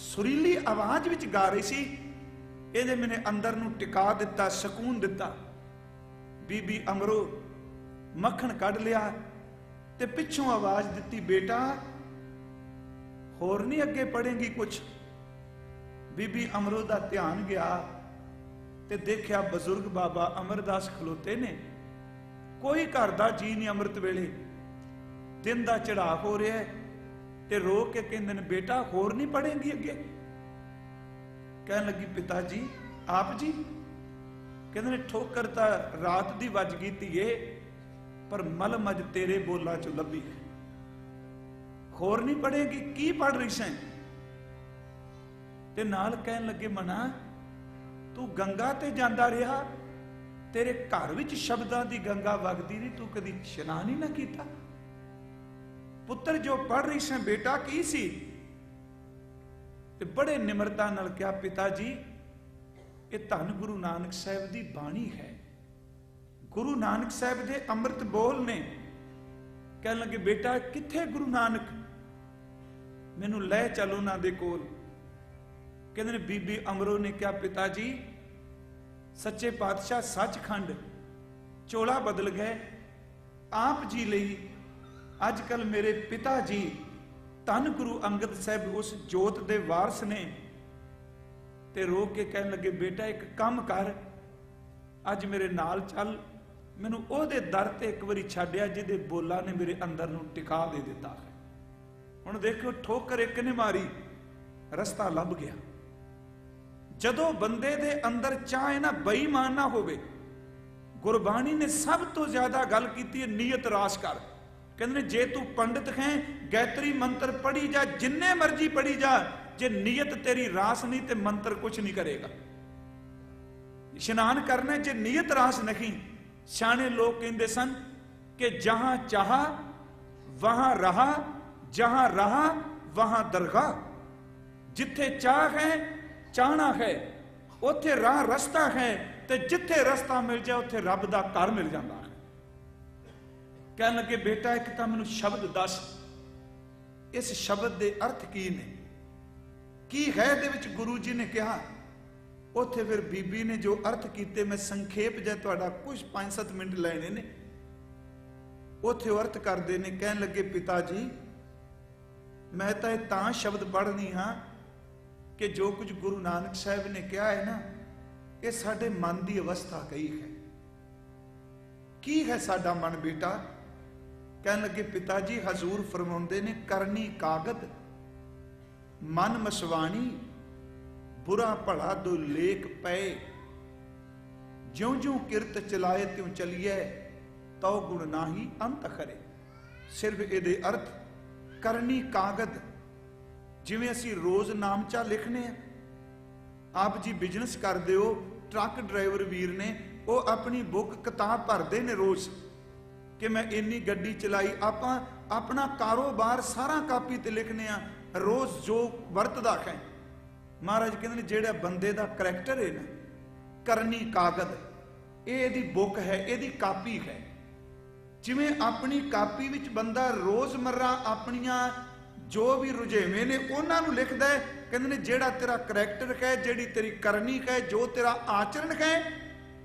ਸੁਰੀਲੀ ਆਵਾਜ਼ ਵਿੱਚ ਗਾ ਰਹੀ ਸੀ, ਇਹਦੇ ਮੈਨੇ ਅੰਦਰ ਨੂੰ ਟਿਕਾ ਦਿੱਤਾ, ਸਕੂਨ ਦਿੱਤਾ। ਬੀਬੀ ਅਮਰੋ ਮੱਖਣ ਕੱਢ ਲਿਆ ਤੇ ਪਿੱਛੋਂ ਆਵਾਜ਼ ਦਿੱਤੀ, ਬੇਟਾ ਹੋਰ ਨਹੀਂ ਅੱਗੇ ਪੜ੍ਹੇਂਗੀ ਕੁਛ। ਬੀਬੀ ਅਮਰੋ ਦਾ ਧਿਆਨ ਗਿਆ ਤੇ ਦੇਖਿਆ ਬਜ਼ੁਰਗ ਬਾਬਾ ਅਮਰਦਾਸ ਖਲੋਤੇ ਨੇ। ਕੋਈ ਘਰ ਦਾ ਜੀ ਨਹੀਂ ਅੰਮ੍ਰਿਤ ਵੇਲੇ, ਦਿਨ ਦਾ ਚੜਾਅ ਹੋ ਰਿਹਾ ਤੇ ਰੋ ਕੇ ਕਹਿੰਦੇ ਨੇ ਬੇਟਾ ਹੋਰ ਨਹੀਂ ਪੜ੍ਹੇਂਗੀ ਅੱਗੇ। ਕਹਿਣ ਲੱਗੀ ਪਿਤਾ ਜੀ ਆਪ ਜੀ। ਕਹਿੰਦੇ ਨੇ ਠੋਕਰ ਤਾਂ ਰਾਤ ਦੀ ਵੱਜ ਗਈ ਧੀਏ, ਪਰ ਮਲਮ ਅਜ ਤੇਰੇ ਬੋਲਾਂ ਚੋਂ ਲੱਭੀ। ਹੋਰ ਨਹੀਂ ਪੜ੍ਹੇਗੀ, ਕੀ ਪੜ੍ਹ ਰਹੀ ਸੈਂ? ਤੇ ਨਾਲ ਕਹਿਣ ਲੱਗੇ ਮਨਾ ਤੂੰ ਗੰਗਾ ਤੇ ਜਾਂਦਾ ਰਿਹਾ, ਤੇਰੇ ਘਰ ਵਿੱਚ ਸ਼ਬਦਾਂ ਦੀ ਗੰਗਾ ਵਗਦੀ ਨਹੀਂ, ਤੂੰ ਕਦੀ ਇਸ਼ਨਾਨ ਹੀ ਨਾ ਕੀਤਾ। ਪੁੱਤਰ ਜੋ ਪੜ੍ਹ ਰਹੀ ਸੈਂ ਬੇਟਾ ਕੀ ਸੀ? ਤੇ ਬੜੇ ਨਿਮਰਤਾ ਨਾਲ ਕਿਹਾ ਪਿਤਾ ਜੀ ਇਹ ਧੰਨ ਗੁਰੂ ਨਾਨਕ ਸਾਹਿਬ ਦੀ ਬਾਣੀ ਹੈ, ਗੁਰੂ ਨਾਨਕ ਸਾਹਿਬ ਦੇ ਅੰਮ੍ਰਿਤ ਬੋਲ ਨੇ। ਕਹਿਣ ਲੱਗੇ ਬੇਟਾ ਕਿੱਥੇ ਗੁਰੂ ਨਾਨਕ? मैनू लै चल उन्हां दे कोल। कहते ने बीबी अमरो ने कहा, पिता जी सच्चे पातशाह सचखंड चोला बदल गए, आप जी ਲਈ अजकल मेरे पिता जी धन गुरु अंगद साहब उस जोत दे वारस ने। ते रो के कहन लगे, बेटा एक काम कर, अज मेरे नाल चल, मैनू ओहदे दर ते एक बारी छड्डिया जिहदे बोला ने मेरे अंदर नूं टिका दे दिता है। हुण देखो ठोकर एक ने मारी, रस्ता लभ गया। जदों बंदे दे अंदर चाहे ना बेईमान ना होवे, गुरबाणी ने सब तो ज्यादा गल कीती है नीयत रास कर। कहंदे ने जे तू पंडित है गायत्री मंत्र पढ़ी जा, जिन्ने मर्जी पढ़ी जा, जे नीयत तेरी रास नहीं ते मंत्र कुछ नहीं करेगा। इशनान करना जे नीयत रास नहीं, सियाणे लोग कहते सन कि जहां चाहा वहां रहा, जहां रहा वहां दरगाह। जिथे चाह है चाहना है, उथे राह रस्ता है, ते जिथे रस्ता मिल जाए उथे रब दा घर मिल जाता है। कहने लगे, बेटा एक तां मैनूं शब्द दस, इस शब्द दे अर्थ की ने, की है दे विच गुरु जी ने कहा। उथे फिर बीबी ने जो अर्थ कीते, मैं संखेप जा तुहाडा कुछ 5-7 मिनट लेने ने। उथे अर्थ करते ने, कहन लगे, पिता जी मैं तां शब्द पढ़नी हाँ कि जो कुछ गुरु नानक साहब ने कहा है ना, ये साडे मन की अवस्था कही है। की है साडा मन बेटा? कहन लगे, पिता जी हजूर फरमाउंदे ने, करनी कागद मन मसवाणी, बुरा भला दो लेख पए, ज्यों ज्यों किरत चलाए त्यों चलिए, तौ गुण नाही अंत खरे। सिर्फ इहदे अर्थ करनी कागद, जिवें असीं रोज नामचा लिखने, आप जी बिजनेस करदे हो, ट्रक ड्राइवर वीर ने वो अपनी बुक किताब भरते ने रोज कि मैं इन्नी गड्डी चलाई। आपां अपना कारोबार सारा कापी ते लिखने आ, रोज जो वरतदा है। महाराज कहते हैं जेड़ा बंदे दा करैक्टर है ना, करनी कागद, ये दी बुक है, ये कापी है। जिवें अपनी कापी विच बंदा रोजमर्रा अपनियां जो भी रुझेवें ने उन्हां नूं लिखदा है। कहंदे ने जेड़ा तेरा करैक्टर है, जेड़ी तेरी करनी है, जो तेरा आचरण है,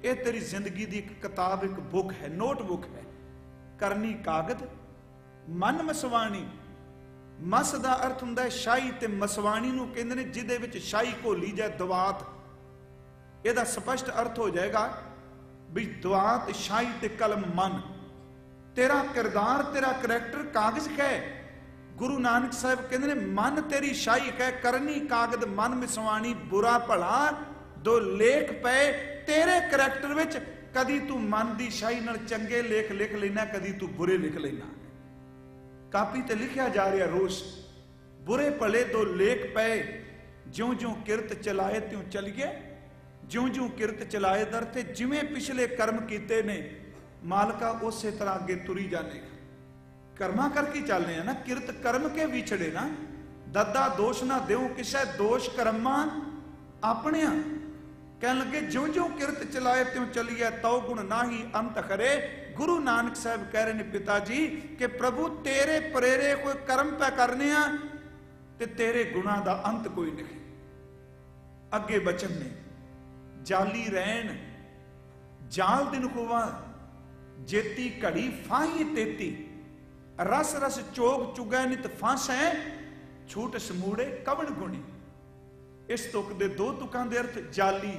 ये तेरी जिंदगी की एक किताब, एक बुक है, नोटबुक है। करनी कागद मन मसवाणी, मस का अर्थ हुंदा है शाही, ते मसवाणी नूं कहंदे ने जिहदे विच शाही घोली जाए, दवात। इहदा स्पष्ट अर्थ हो जाएगा भी दवात शाही ते कलम मन। तेरा किरदार, तेरा करैक्टर कागज है। गुरु नानक साहब कहते हैं मन तेरी शाही है, करनी कागद मन मिसवाणी, बुरा भला दो लेख पे। तेरे करैक्टर विच कदी तू मन की शाही नाल चंगे लेख लिख लेना, कदी तू बुरे लिख लेना। कापी ते लिखिया जा रहा रोज, बुरे भले दो लेख पे, ज्यों ज्यों किरत चलाए त्यों चलिए। ज्यों ज्यों किरत चलाए दर ते, जिवें पिछले कर्म कीते ने मालका उसे तरह अगे तुरी जाने। कर्मा करके चलने हैं ना, किरत कर्म के विछड़े ना। दद्दा दोष ना देव किसे, दोष कर्मा अपने। कह लगे ज्यों ज्यों किरत चलाए त्यों चलिए, तौ गुण नाही अंत खरे। गुरु नानक साहब कह रहे हैं पिताजी कि प्रभु तेरे प्रेरे कोई कर्म पे करने आ ते तेरे गुणा दा अंत कोई नहीं। अगे बचन ने, जाली रैन जाल दिन खुआ, जेती घड़ी फाही तेती, रस रस चोग चुगै नित फांसै, छूट समूड़े कवन गुणी। इस तुक दे दो तुकां दे अर्थ जाली,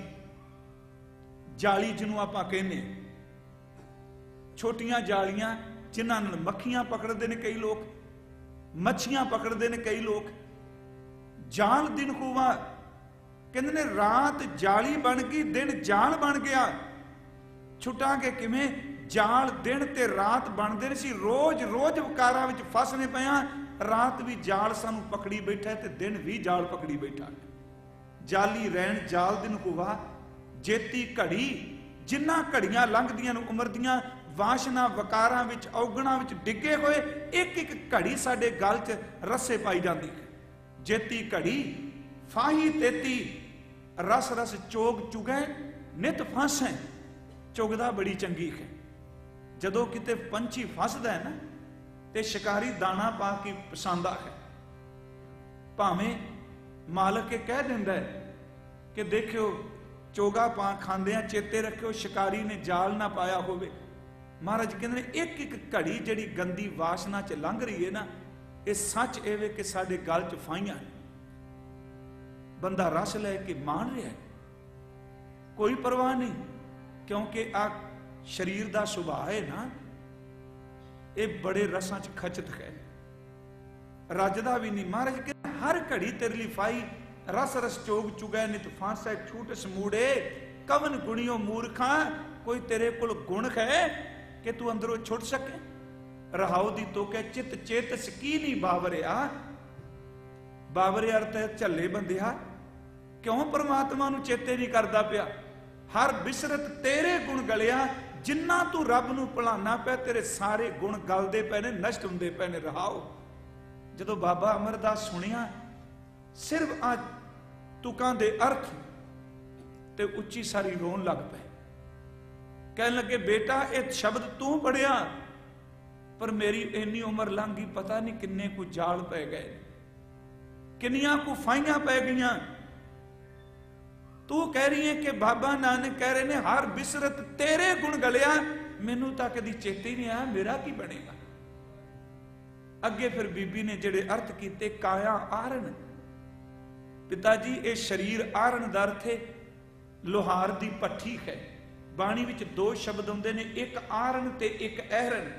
जाली जिन्हों आपां कहने, छोटियां जालियां जिन्हां नाल मक्खियां पकड़ते हैं कई लोग, मच्छियां पकड़ते हैं कई लोग। जाल दिन खुआ, कहते ने रात जाली बन गई, दिन जाल बन गया। छुटांगे किवें? जाल दिन ते रात बनते सी, रोज रोज वकारां विच फसने पिया। रात भी जाल सानू पकड़ी बैठा ते दिन भी जाल पकड़ी बैठा। जाली रैन जाल दिन हुआ, जेती घड़ी, जिन्ना घड़ियां लंघदियां ने उमर दियां, वाशना वकारां विच औगणां विच डिगे हुए, एक एक घड़ी साडे गल च रस्से पाई जाती है। जेती घड़ी फाही तेती, रस रस चोग चुगै नित फांसै। चुगदा बड़ी चंगी है। जदों किते पंछी फसदा है ना, ते शिकारी दाना पा के पसांदा है। ਭਾਵੇਂ ਮਾਲਕ ਇਹ ਕਹਿ ਦਿੰਦਾ ਹੈ ਕਿ ਦੇਖਿਓ ਚੋਗਾ ਪਾ ਖਾਂਦਿਆਂ ਚੇਤੇ ਰੱਖਿਓ ਸ਼ਿਕਾਰੀ ਨੇ ਜਾਲ ਨਾ ਪਾਇਆ ਹੋਵੇ। ਮਹਾਰਾਜ ਕਹਿੰਦੇ ਨੇ ਇੱਕ ਇੱਕ ਘੜੀ ਜਿਹੜੀ ਗੰਦੀ ਵਾਸ਼ਨਾ 'ਚ ਲੰਘ ਰਹੀ ਹੈ ਨਾ, ਇਹ ਸੱਚ ਇਹ ਕਿ ਸਾਡੇ ਗਲ 'ਚ ਫਾਈਆਂ ਨੇ। ਬੰਦਾ ਰਸ ਲੈ ਕੇ ਮਾਣ ਰਿਹਾ, ਕੋਈ ਪਰਵਾਹ ਨਹੀਂ, ਕਿਉਂਕਿ ਆ ਸਰੀਰ ਦਾ ਸੁਭਾਅ ਹੈ ਨਾ, ਇਹ ਬੜੇ ਰਸਾਂ 'ਚ ਖਚਤ ਹੈ, ਰੱਜਦਾ ਵੀ ਨਹੀਂ। ਮਹਾਰਾਜ ਕਹਿੰਦੇ ਹਰ ਘੜੀ ਤੇਰੇ ਲਈ ਫਾਈ, ਰਸ ਰਸ ਚੋਗ ਚੁਗੈ ਨਿਤ ਫਾਂਸੈ ਛੂਟ ਸਮੂੜੇ, ਕਵਨ ਗੁਣਿਓ ਮੂਰਖਾਂ, ਕੋਈ ਤੇਰੇ ਕੋਲ ਗੁਣ ਹੈ ਕਿ ਤੂੰ ਅੰਦਰੋਂ ਛੁੱਟ ਸਕੇ। ਰਹਾਉ ਦੀ ਤੋਕੇ ਚਿਤ ਚੇਤਸ ਕੀ ਨਹੀਂ ਬਾਵਰਿਆ। ਬਾਵਰਿਆ ਅਰਥ ਹੈ ਝੱਲੇ ਬੰਦਿਆ, ਕਿਉਂ ਪਰਮਾਤਮਾ ਨੂੰ ਚੇਤੇ ਨਹੀਂ ਕਰਦਾ ਪਿਆ। ਹਰ ਬਿਸਰਤ ਤੇਰੇ ਗੁਣ ਗਲਿਆ, ਜਿੰਨਾ ਤੂੰ ਰੱਬ ਨੂੰ ਭੁਲਾਨਾ ਪਿਆ ਤੇਰੇ ਸਾਰੇ ਗੁਣ ਗਲਦੇ ਪਏ ਨੇ, ਨਸ਼ਟ ਹੁੰਦੇ ਪਏ ਨੇ। ਰਹਾਉ ਜਦੋਂ ਬਾਬਾ ਅਮਰਦਾਸ ਸੁਣਿਆ ਸਿਰਫ ਆ ਤੁਕਾਂ ਦੇ ਅਰਥ ਤੇ ਉੱਚੀ ਸਾਰੀ ਰੋਣ ਲੱਗ ਪਏ। ਕਹਿਣ ਲੱਗੇ ਬੇਟਾ ਇਹ ਸ਼ਬਦ ਤੂੰ ਪੜਿਆ, ਪਰ ਮੇਰੀ ਇੰਨੀ ਉਮਰ ਲੰਘ ਗਈ, ਪਤਾ ਨਹੀਂ ਕਿੰਨੇ ਕੁ ਜਾਲ ਪੈ ਗਏ, ਕਿੰਨੀਆਂ ਕੁ ਫਾਈਆਂ ਪੈ ਗਈਆਂ। ਤੂੰ ਕਹਿ ਰਹੀ ਹੈ ਕਿ ਬਾਬਾ ਨਾਨਕ ਕਹਿ ਰਹੇ ਨੇ ਹਰ ਬਿਸਰਤ ਤੇਰੇ ਗੁਣ ਗਲਿਆ, ਮੈਨੂੰ ਤਾਂ ਕਦੀ ਚੇਤੇ ਹੀ ਨਹੀਂ ਆਇਆ, ਮੇਰਾ ਕੀ ਬਣੇਗਾ। ਅੱਗੇ ਫਿਰ ਬੀਬੀ ਨੇ ਜਿਹੜੇ ਅਰਥ ਕੀਤੇ, ਕਾਇਆ ਆਰਨ। ਪਿਤਾ ਜੀ ਇਹ ਸਰੀਰ ਆਰਨ ਦਾ ਅਰਥ ਹੈ ਲੋਹਾਰ ਦੀ ਭੱਠੀ ਹੈ। ਬਾਣੀ ਵਿੱਚ ਦੋ ਸ਼ਬਦ ਹੁੰਦੇ ਨੇ, ਇੱਕ ਆਰਨ ਤੇ ਇੱਕ ਐਰਨ।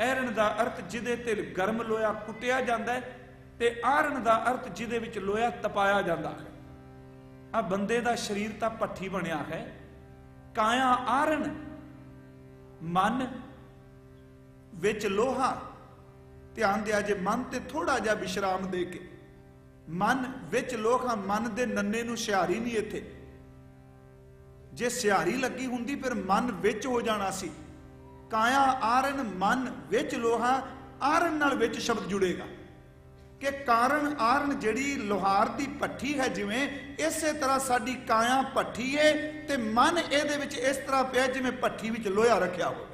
ਐਰਨ ਦਾ ਅਰਥ ਜਿਹਦੇ ਤੇ ਗਰਮ ਲੋਹਾ ਕੁੱਟਿਆ ਜਾਂਦਾ ਹੈ, ਤੇ ਆਰਨ ਦਾ ਅਰਥ ਜਿਹਦੇ ਵਿੱਚ ਲੋਹਾ ਤਪਾਇਆ ਜਾਂਦਾ ਹੈ। ਆ ਬੰਦੇ ਦਾ ਸਰੀਰ ਤਾਂ ਭੱਠੀ ਬਣਿਆ ਹੈ। ਕਾਇਆ ਆਰਨ, ਮਨ ਵਿੱਚ ਲੋਹਾ। ਧਿਆਨ ਦਿਆ ਜੇ ਮਨ ਤੇ ਥੋੜਾ ਜਿਹਾ ਵਿਸ਼ਰਾਮ ਦੇ ਕੇ, ਮਨ ਵਿੱਚ ਲੋਹਾ, ਮਨ ਦੇ ਨੰਨੇ ਨੂੰ ਸਿਹਾਰੀ ਨਹੀਂ ਇੱਥੇ। ਜੇ ਸਿਹਾਰੀ ਲੱਗੀ ਹੁੰਦੀ ਫਿਰ ਮਨ ਵਿੱਚ ਹੋ ਜਾਣਾ ਸੀ। ਕਾਇਆ ਆਰਨ, ਮਨ ਵਿੱਚ ਲੋਹਾ, ਆਰਨ ਨਾਲ ਵਿੱਚ ਸ਼ਬਦ ਜੁੜੇਗਾ ਕਿ ਕਾਰਨ ਆਰਨ ਜਿਹੜੀ ਲੋਹਾਰ ਦੀ ਭੱਠੀ ਹੈ, ਜਿਵੇਂ ਇਸੇ ਤਰ੍ਹਾਂ ਸਾਡੀ ਕਾਇਆ ਭੱਠੀ ਹੈ ਤੇ ਮਨ ਇਹਦੇ ਵਿੱਚ ਇਸ ਤਰ੍ਹਾਂ ਪਿਆ ਜਿਵੇਂ ਭੱਠੀ ਵਿੱਚ ਲੋਹਾ ਰੱਖਿਆ ਹੋਵੇ।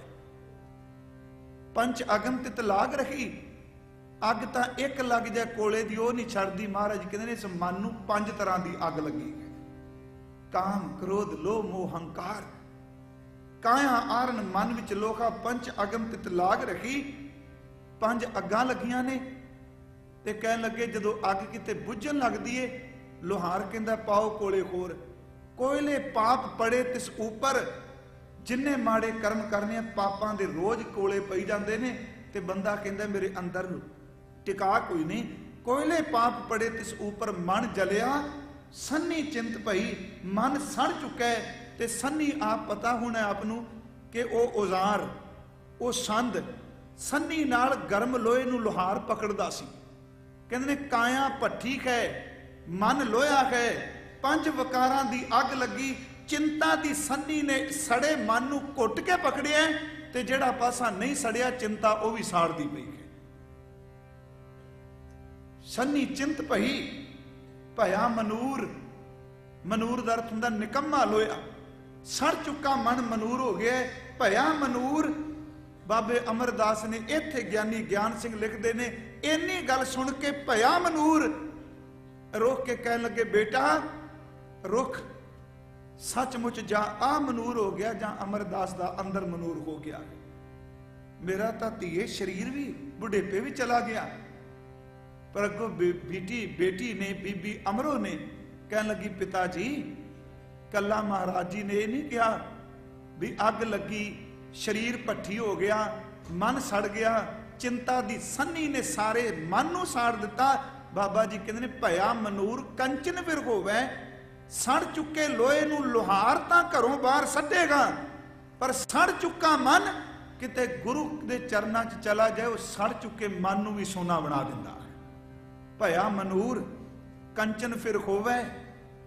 ਪੰਚ ਅਗਨ ਤਿਤ ਲਾਗ ਰਹੀ, ਅੱਗ ਤਾਂ ਇੱਕ ਲੱਗ ਜਾ ਕੋਲੇ ਦੀ ਉਹ ਨਹੀਂ ਛੱਡਦੀ। ਮਹਾਰਾਜ ਕਹਿੰਦੇ ਨੇ ਇਸ ਮਨ ਨੂੰ 5 ਤਰ੍ਹਾਂ ਦੀ ਅੱਗ ਲੱਗੀ ਹੈ, ਕਾਮ ਕ੍ਰੋਧ ਲੋਭ ਮੋਹ ਹੰਕਾਰ। ਕਾਇਆ ਆਰਨ, ਮਨ ਵਿੱਚ ਲੋਹਾ, ਪੰਚ ਅਗਨ ਤਿਤ ਲਾਗ ਰਹੀ, 5 ਅੱਗਾਂ ਲੱਗੀਆਂ ਨੇ। ਤੇ ਕਹਿਣ ਲੱਗੇ ਜਦੋਂ ਅੱਗ ਕਿਤੇ ਬੁੱਝਣ ਲੱਗਦੀ ਏ, ਲੋਹਾਰ ਕਹਿੰਦਾ ਪਾਓ ਕੋਲੇ ਹੋਰ। ਕੋਇਲੇ ਪਾਪ ਪੜੇ ਤਿਸ ਉੱਪਰ, ਜਿੰਨੇ ਮਾੜੇ ਕਰਮ ਕਰਨੇ ਆ ਪਾਪਾਂ ਦੇ ਰੋਜ਼ ਕੋਲੇ ਪਈ ਜਾਂਦੇ ਨੇ, ਤੇ ਬੰਦਾ ਕਹਿੰਦਾ ਮੇਰੇ ਅੰਦਰ ਟਿਕਾ ਕੋਈ ਨਹੀਂ। ਕੋਇਲੇ ਪਾਪ ਪੜੇ ਤਿਸ ਉੱਪਰ, ਮਨ ਜਲਿਆ ਸੰਨੀ ਚਿੰਤ ਭਈ। ਮਨ ਸੜ ਚੁੱਕਾ ਹੈ ਤੇ ਸੰਨੀ ਆਪ ਪਤਾ ਹੋਣਾ ਆਪ ਨੂੰ ਕਿ ਉਹ ਔਜ਼ਾਰ, ਉਹ ਸੰਦ ਸੰਨੀ ਨਾਲ ਗਰਮ ਲੋਹੇ ਨੂੰ ਲੋਹਾਰ ਪਕੜਦਾ ਸੀ। ਕਹਿੰਦੇ ਨੇ ਕਾਇਆ ਭੱਠੀ ਹੈ, ਮਨ ਲੋਹਾ ਹੈ, 5 ਵਕਾਰਾਂ ਦੀ ਅੱਗ ਲੱਗੀ। ਚਿੰਤਾ ਦੀ ਸੰਨੀ ਨੇ ਸੜੇ ਮਨ ਨੂੰ ਘੁੱਟ ਕੇ ਪਕੜਿਆ, ਤੇ ਜਿਹੜਾ ਪਾਸਾ ਨਹੀਂ ਸੜਿਆ ਚਿੰਤਾ ਉਹ ਵੀ ਸਾੜਦੀ ਪਈ ਹੈ। ਸੰਨੀ ਚਿੰਤ ਭਈ, ਭਇਆ ਮਨੂਰ। ਮਨੂਰ ਦਾ ਅਰਥ ਹੁੰਦਾ ਨਿਕੰਮਾ ਲੋਹਾ। ਸੜ ਚੁੱਕਾ ਮਨ ਮਨੂਰ ਹੋ ਗਿਆ, ਭਇਆ ਮਨੂਰ। ਬਾਬੇ ਅਮਰਦਾਸ ਨੇ ਇੱਥੇ ਗਿਆਨੀ ਗਿਆਨ ਸਿੰਘ ਲਿਖਦੇ ਨੇ, ਇੰਨੀ ਗੱਲ ਸੁਣ ਕੇ ਭਇਆ ਮਨੂਰ ਰੋਕ ਕੇ ਕਹਿਣ ਲੱਗੇ ਬੇਟਾ ਰੁੱਖ, ਸੱਚਮੁੱਚ ਜਾਂ ਆ ਮਨੂਰ ਹੋ ਗਿਆ ਜਾਂ ਅਮਰਦਾਸ ਦਾ ਅੰਦਰ ਮਨੂਰ ਹੋ ਗਿਆ। ਮੇਰਾ ਤਾਂ ਧੀਏ ਸਰੀਰ ਵੀ ਬੁਢੇਪੇ ਵੀ ਚਲਾ ਗਿਆ। ਪਰ ਅੱਗੋਂ ਬੇਟੀ ਨੇ ਬੀਬੀ ਅਮਰੋ ਨੇ ਕਹਿਣ ਲੱਗੀ ਪਿਤਾ ਜੀ, ਕੱਲਾ ਮਹਾਰਾਜ ਜੀ ਨੇ ਇਹ ਨਹੀਂ ਕਿਹਾ ਵੀ ਅੱਗ ਲੱਗੀ, ਸਰੀਰ ਭੱਠੀ ਹੋ ਗਿਆ, ਮਨ ਸੜ ਗਿਆ, ਚਿੰਤਾ ਦੀ ਸੰਨੀ ਨੇ ਸਾਰੇ ਮਨ ਨੂੰ ਸਾੜ ਦਿੱਤਾ। ਬਾਬਾ ਜੀ ਕਹਿੰਦੇ ਨੇ ਭਇਆ ਮਨੂਰ ਕੰਚਨ ਫਿਰ ਹੋਵੇ। ਸੜ ਚੁੱਕੇ ਲੋਹੇ ਨੂੰ ਲੋਹਾਰ ਤਾਂ ਘਰੋਂ ਬਾਹਰ ਸੱਟੇਗਾ, ਪਰ ਸੜ ਚੁੱਕਾ ਮਨ ਕਿਤੇ ਗੁਰੂ ਦੇ ਚਰਨਾਂ 'ਚ ਚਲਾ ਜਾਏ, ਉਹ ਸੜ ਚੁੱਕੇ ਮਨ ਨੂੰ ਵੀ ਸੋਨਾ ਬਣਾ ਦਿੰਦਾ ਹੈ। ਭਇਆ ਮਨੂਰ ਕੰਚਨ ਫਿਰ ਹੋਵੇ,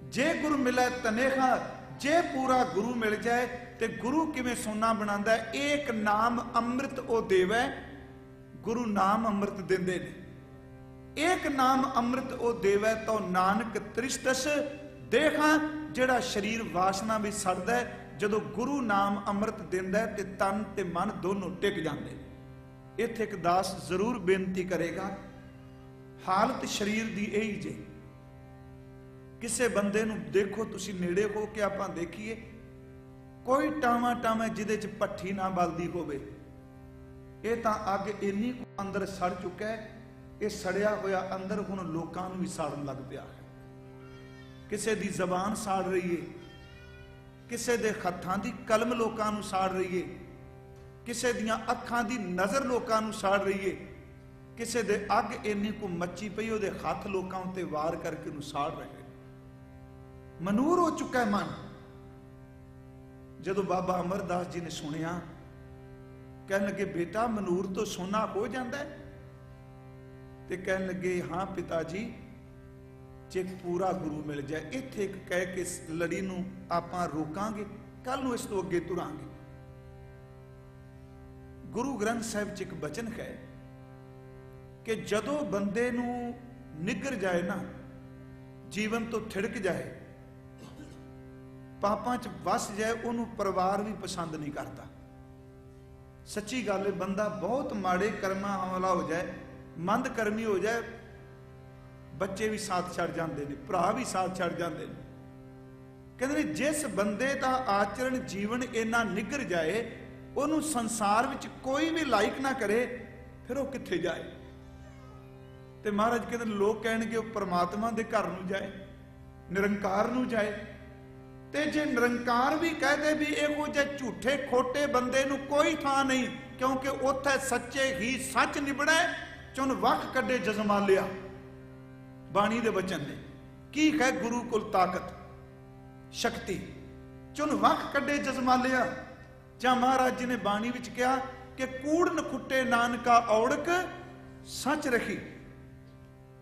ਜੇ ਗੁਰੂ ਮਿਲੇ ਤਨੇਹਾ। ਜੇ ਪੂਰਾ ਗੁਰੂ ਮਿਲ ਜਾਏ ਤੇ ਗੁਰੂ ਕਿਵੇਂ ਸੋਨਾ ਬਣਾਉਂਦਾ ਹੈ? ਏਕ ਨਾਮ ਅੰਮ੍ਰਿਤ ਉਹ ਦੇਵੇ। ਗੁਰੂ ਨਾਮ ਅੰਮ੍ਰਿਤ ਦਿੰਦੇ ਨੇ। ਏਕ ਨਾਮ ਅੰਮ੍ਰਿਤ ਉਹ ਦੇਵੇ ਤੋ ਨਾਨਕ ਤ੍ਰਿਸ਼ਟਸ ਦੇਖਾਂ। ਜਿਹੜਾ ਸਰੀਰ ਵਾਸਨਾ ਵੀ ਸੜਦਾ ਹੈ, ਜਦੋਂ ਗੁਰੂ ਨਾਮ ਅੰਮ੍ਰਿਤ ਦਿੰਦਾ ਤੇ ਤਨ ਤੇ ਮਨ ਦੋਨੋਂ ਟਿਕ ਜਾਂਦੇ। ਇੱਥੇ ਇੱਕ ਦਾਸ ਜ਼ਰੂਰ ਬੇਨਤੀ ਕਰੇਗਾ, ਹਾਲਤ ਸਰੀਰ ਦੀ ਇਹੀ ਜੇ। ਕਿਸੇ ਬੰਦੇ ਨੂੰ ਦੇਖੋ ਤੁਸੀਂ ਨੇੜੇ ਹੋ ਕੇ ਆਪਾਂ ਦੇਖੀਏ, ਕੋਈ ਟਾਵਾਂ ਟਾਵਾਂ ਜਿਹਦੇ ਚ ਭੱਠੀ ਨਾ ਬਲਦੀ ਹੋਵੇ, ਇਹ ਤਾਂ ਅੱਗ ਇੰਨੀ ਅੰਦਰ ਸੜ ਚੁੱਕਾ ਹੈ, ਇਹ ਸੜਿਆ ਹੋਇਆ ਅੰਦਰ ਹੁਣ ਲੋਕਾਂ ਨੂੰ ਵੀ ਸਾੜਨ ਲੱਗ ਪਿਆ ਹੈ। ਕਿਸੇ ਦੀ ਜ਼ਬਾਨ ਸਾੜ ਰਹੀ ਹੈ, ਕਿਸੇ ਦੇ ਹੱਥਾਂ ਦੀ ਕਲਮ ਲੋਕਾਂ ਨੂੰ ਸਾੜ ਰਹੀ ਹੈ, ਕਿਸੇ ਦੀਆਂ ਅੱਖਾਂ ਦੀ ਨਜ਼ਰ ਲੋਕਾਂ ਨੂੰ ਸਾੜ ਰਹੀ ਹੈ, ਕਿਸੇ ਦੇ ਅੱਗ ਇੰਨੀ ਕੁ ਮੱਚੀ ਪਈ ਉਹਦੇ ਹੱਥ ਲੋਕਾਂ ਉੱਤੇ ਵਾਰ ਕਰਕੇ ਉਹਨੂੰ ਸਾੜ ਰਹੇ। ਮਨੂਰ ਹੋ ਚੁੱਕਾ ਹੈ ਮਨ। ਜਦੋਂ ਬਾਬਾ ਅਮਰਦਾਸ ਜੀ ਨੇ ਸੁਣਿਆ, ਕਹਿਣ ਲੱਗੇ ਬੇਟਾ ਮਨੂਰ ਤੋਂ ਸੋਨਾ ਹੋ ਜਾਂਦਾ ਹੈ? ਤੇ ਕਹਿਣ ਲੱਗੇ ਹਾਂ ਪਿਤਾ ਜੀ, ਜੇ ਪੂਰਾ ਗੁਰੂ ਮਿਲ ਜਾਏ। ਇੱਥੇ ਇੱਕ ਕਹਿ ਕੇ ਲੜੀ ਨੂੰ ਆਪਾਂ ਰੋਕਾਂਗੇ, ਕੱਲ ਨੂੰ ਇਸ ਤੋਂ ਅੱਗੇ ਤੁਰਾਂਗੇ। ਗੁਰੂ ਗ੍ਰੰਥ ਸਾਹਿਬ 'ਚ ਇੱਕ ਬਚਨ ਹੈ ਕਿ ਜਦੋਂ ਬੰਦੇ ਨੂੰ ਨਿੱਗਰ ਜਾਏ ਨਾ, ਜੀਵਨ ਤੋਂ ਥਿੜਕ ਜਾਏ, ਪਾਪਾਂ 'ਚ ਵਸ ਜਾਏ, ਉਹਨੂੰ ਪਰਿਵਾਰ ਵੀ ਪਸੰਦ ਨਹੀਂ ਕਰਦਾ। ਸੱਚੀ ਗੱਲ ਹੈ, ਬੰਦਾ ਬਹੁਤ ਮਾੜੇ ਕਰਮਾਂ ਵਾਲਾ ਹੋ ਜਾਏ, ਮੰਦ ਕਰਮੀ ਹੋ ਜਾਏ, ਬੱਚੇ ਵੀ ਸਾਥ ਛੱਡ ਜਾਂਦੇ ਨੇ, ਭਰਾ ਵੀ ਸਾਥ ਛੱਡ ਜਾਂਦੇ ਨੇ। ਕਹਿੰਦੇ ਨੇ ਜਿਸ ਬੰਦੇ ਦਾ ਆਚਰਣ ਜੀਵਨ ਇੰਨਾ ਨਿੱਗਰ ਜਾਏ, ਉਹਨੂੰ ਸੰਸਾਰ ਵਿੱਚ ਕੋਈ ਵੀ ਲਾਇਕ ਨਾ ਕਰੇ, ਫਿਰ ਉਹ ਕਿੱਥੇ ਜਾਏ? ਤੇ ਮਹਾਰਾਜ ਕਹਿੰਦੇ ਲੋਕ ਕਹਿਣਗੇ ਉਹ ਪਰਮਾਤਮਾ ਦੇ ਘਰ ਨੂੰ ਜਾਏ, ਨਿਰੰਕਾਰ ਨੂੰ ਜਾਏ। ਤੇ ਜੇ ਨਿਰੰਕਾਰ ਵੀ ਕਹਦੇ ਵੀ ਇਹੋ ਜਿਹੇ ਝੂਠੇ ਖੋਟੇ ਬੰਦੇ ਨੂੰ ਕੋਈ ਥਾਂ ਨਹੀਂ, ਕਿਉਂਕਿ ਉੱਥੇ ਸੱਚੇ ਹੀ ਸੱਚ ਨਿਬੜੈ, ਚੁਣ ਵੱਖ ਕੱਢੇ ਜਜ਼ਮਾਲਿਆ। ਬਾਣੀ ਦੇ ਬਚਨ ਨੇ ਕੀ ਹੈ? ਗੁਰੂ ਕੋਲ ਤਾਕਤ ਸ਼ਕਤੀ, ਚੁਣ ਵੱਖ ਕੱਢੇ ਜਜ਼ਮਾਲਿਆ। ਜਾਂ ਮਹਾਰਾਜ ਜੀ ਨੇ ਬਾਣੀ ਵਿੱਚ ਕਿਹਾ ਕਿ ਕੂੜ ਨਖੁੱਟੇ ਨਾਨਕਾ ਔੜਕ ਸੱਚ ਰਖੀ।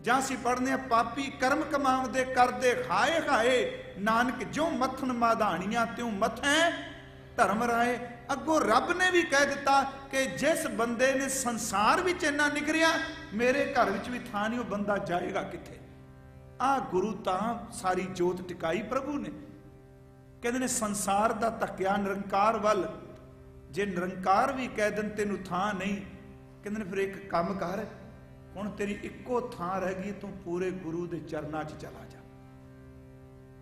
ਜਾਂ ਅਸੀਂ ਪੜ੍ਹਨੇ ਆ ਪਾਪੀ ਕਰਮ ਕਮਾਵਦੇ ਕਰਦੇ ਹਾਏ ਹਾਏ, ਨਾਨਕ ਜੋ ਮੱਥਨ ਮਾਧਾਣੀਆਂ ਤਿਉ ਮਥੈ ਧਰਮ ਰਾਏ। ਅੱਗੋਂ ਰੱਬ ਨੇ ਵੀ ਕਹਿ ਦਿੱਤਾ ਕਿ ਜਿਸ ਬੰਦੇ ਨੇ ਸੰਸਾਰ ਵਿੱਚ ਇੰਨਾ ਨਿਗਰਿਆ, ਮੇਰੇ ਘਰ ਵਿੱਚ ਵੀ ਥਾਂ ਨਹੀਂ, ਉਹ ਬੰਦਾ ਜਾਏਗਾ ਕਿੱਥੇ? ਆ ਗੁਰੂ ਤਾਂ ਸਾਰੀ ਜੋਤ ਟਿਕਾਈ ਪ੍ਰਭੂ ਨੇ। ਕਹਿੰਦੇ ਨੇ ਸੰਸਾਰ ਦਾ ਧੱਕਿਆ ਨਿਰੰਕਾਰ ਵੱਲ। ਜੇ ਨਿਰੰਕਾਰ ਵੀ ਕਹਿ ਦੇਣ ਤੈਨੂੰ ਥਾਂ ਨਹੀਂ, ਕਹਿੰਦੇ ਨੇ ਫਿਰ ਇੱਕ ਕੰਮ ਕਰ, ਹੁਣ ਤੇਰੀ ਇੱਕੋ ਥਾਂ ਰਹਿ ਗਈ, ਤੂੰ ਪੂਰੇ ਗੁਰੂ ਦੇ ਚਰਨਾਂ 'ਚ ਚਲਾ ਜਾ,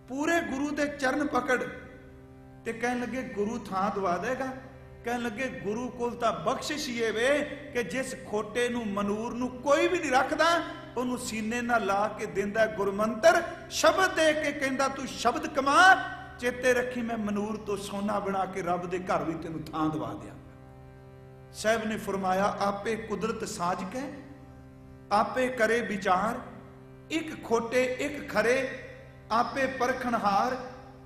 ਪੂਰੇ ਗੁਰੂ ਦੇ ਚਰਨ ਪਕੜ। ਤੇ ਕਹਿਣ ਲੱਗੇ ਗੁਰੂ ਥਾਂ ਦਵਾ ਦੇਗਾ। ਕਹਿਣ ਲੱਗੇ ਗੁਰੂ ਕੋਲ ਤਾਂ ਬਖਸ਼ਿਸ਼ ਹੀ ਵੇ ਕਿ ਜਿਸ ਖੋਟੇ ਨੂੰ ਮਨੂਰ ਨੂੰ ਕੋਈ ਵੀ ਨਹੀਂ ਰੱਖਦਾ, ਉਹਨੂੰ ਸੀਨੇ ਨਾਲ ਲਾ ਕੇ ਦਿੰਦਾ ਗੁਰਮੰਤਰ, ਸ਼ਬਦ ਦੇ ਕੇ ਕਹਿੰਦਾ ਤੂੰ ਸ਼ਬਦ ਕਮਾ, ਚੇਤੇ ਰੱਖੀ ਮੈਂ ਮਨੂਰ ਤੋਂ ਸੋਨਾ ਬਣਾ ਕੇ ਰੱਬ ਦੇ ਘਰ ਵੀ ਤੈਨੂੰ ਥਾਂ ਦਵਾ ਦਿਆਂਗਾ। ਸਾਹਿਬ ਨੇ ਫਰਮਾਇਆ ਆਪੇ ਕੁਦਰਤ ਸਾਜ ਕੇ ਆਪੇ ਕਰੇ ਵਿਚਾਰ, ਇੱਕ ਖੋਟੇ ਇੱਕ ਖਰੇ ਆਪੇ ਪਰਖਣਹਾਰ।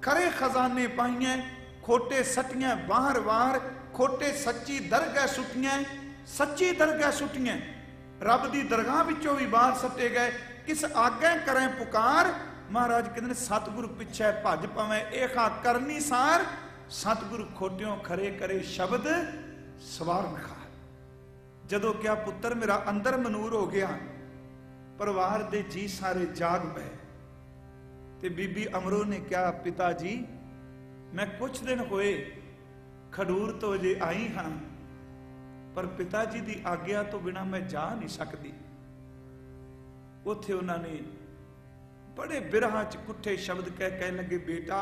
ਖਰੇ ਖਜ਼ਾਨੇ ਪਾਈਆਂ, ਖੋਟੇ ਸੱਟੀਆਂ ਬਾਹਰ ਵਾਰ, ਖੋਟੇ ਸੱਚੀ ਦਰਗਾਹ ਸੁੱਟੀਆਂ, ਸੱਚੀ ਦਰਗਾਹ ਸੁੱਟੀਆਂ। ਰੱਬ ਦੀ ਦਰਗਾਹ ਵਿੱਚੋਂ ਵੀ ਬਾਹਰ ਸੱਟੇ ਗਏ। ਕਿਸ ਆਗੇ ਕਰੇ ਪੁਕਾਰ, ਮਹਾਰਾਜ ਕਹਿੰਦੇ ਨੇ ਸਤਿਗੁਰੂ ਪਿੱਛੇ ਭੱਜ ਪਵੇਂ ਏਖਾ ਕਰਨੀ ਸਾਰ। ਸਤਿਗੁਰੂ ਖੋਟਿਓਂ ਖਰੇ ਕਰੇ ਸ਼ਬਦ ਸਵਾਰਨ ਖਾਰ। ਜਦੋਂ ਕਿਹਾ ਪੁੱਤਰ ਮੇਰਾ ਅੰਦਰ ਮਨੂਰ ਹੋ ਗਿਆ, ਪਰਿਵਾਰ ਦੇ ਜੀ ਸਾਰੇ ਜਾਗ ਪਏ। ਤੇ ਬੀਬੀ ਅਮਰੋ ਨੇ ਕਿਹਾ ਪਿਤਾ ਜੀ ਮੈਂ ਕੁਛ ਦਿਨ ਹੋਏ ਖਡੂਰ ਤੋਂ ਜੇ ਆਈ ਹਾਂ, ਪਰ ਪਿਤਾ ਜੀ ਦੀ ਆਗਿਆ ਤੋਂ ਬਿਨਾਂ ਮੈਂ ਜਾ ਨਹੀਂ ਸਕਦੀ। ਉੱਥੇ ਉਹਨਾਂ ਨੇ ਬੜੇ ਬਿਰਹਾਂ ਚ ਕੁੱਠੇ ਸ਼ਬਦ ਕਹਿਣ ਲੱਗੇ ਬੇਟਾ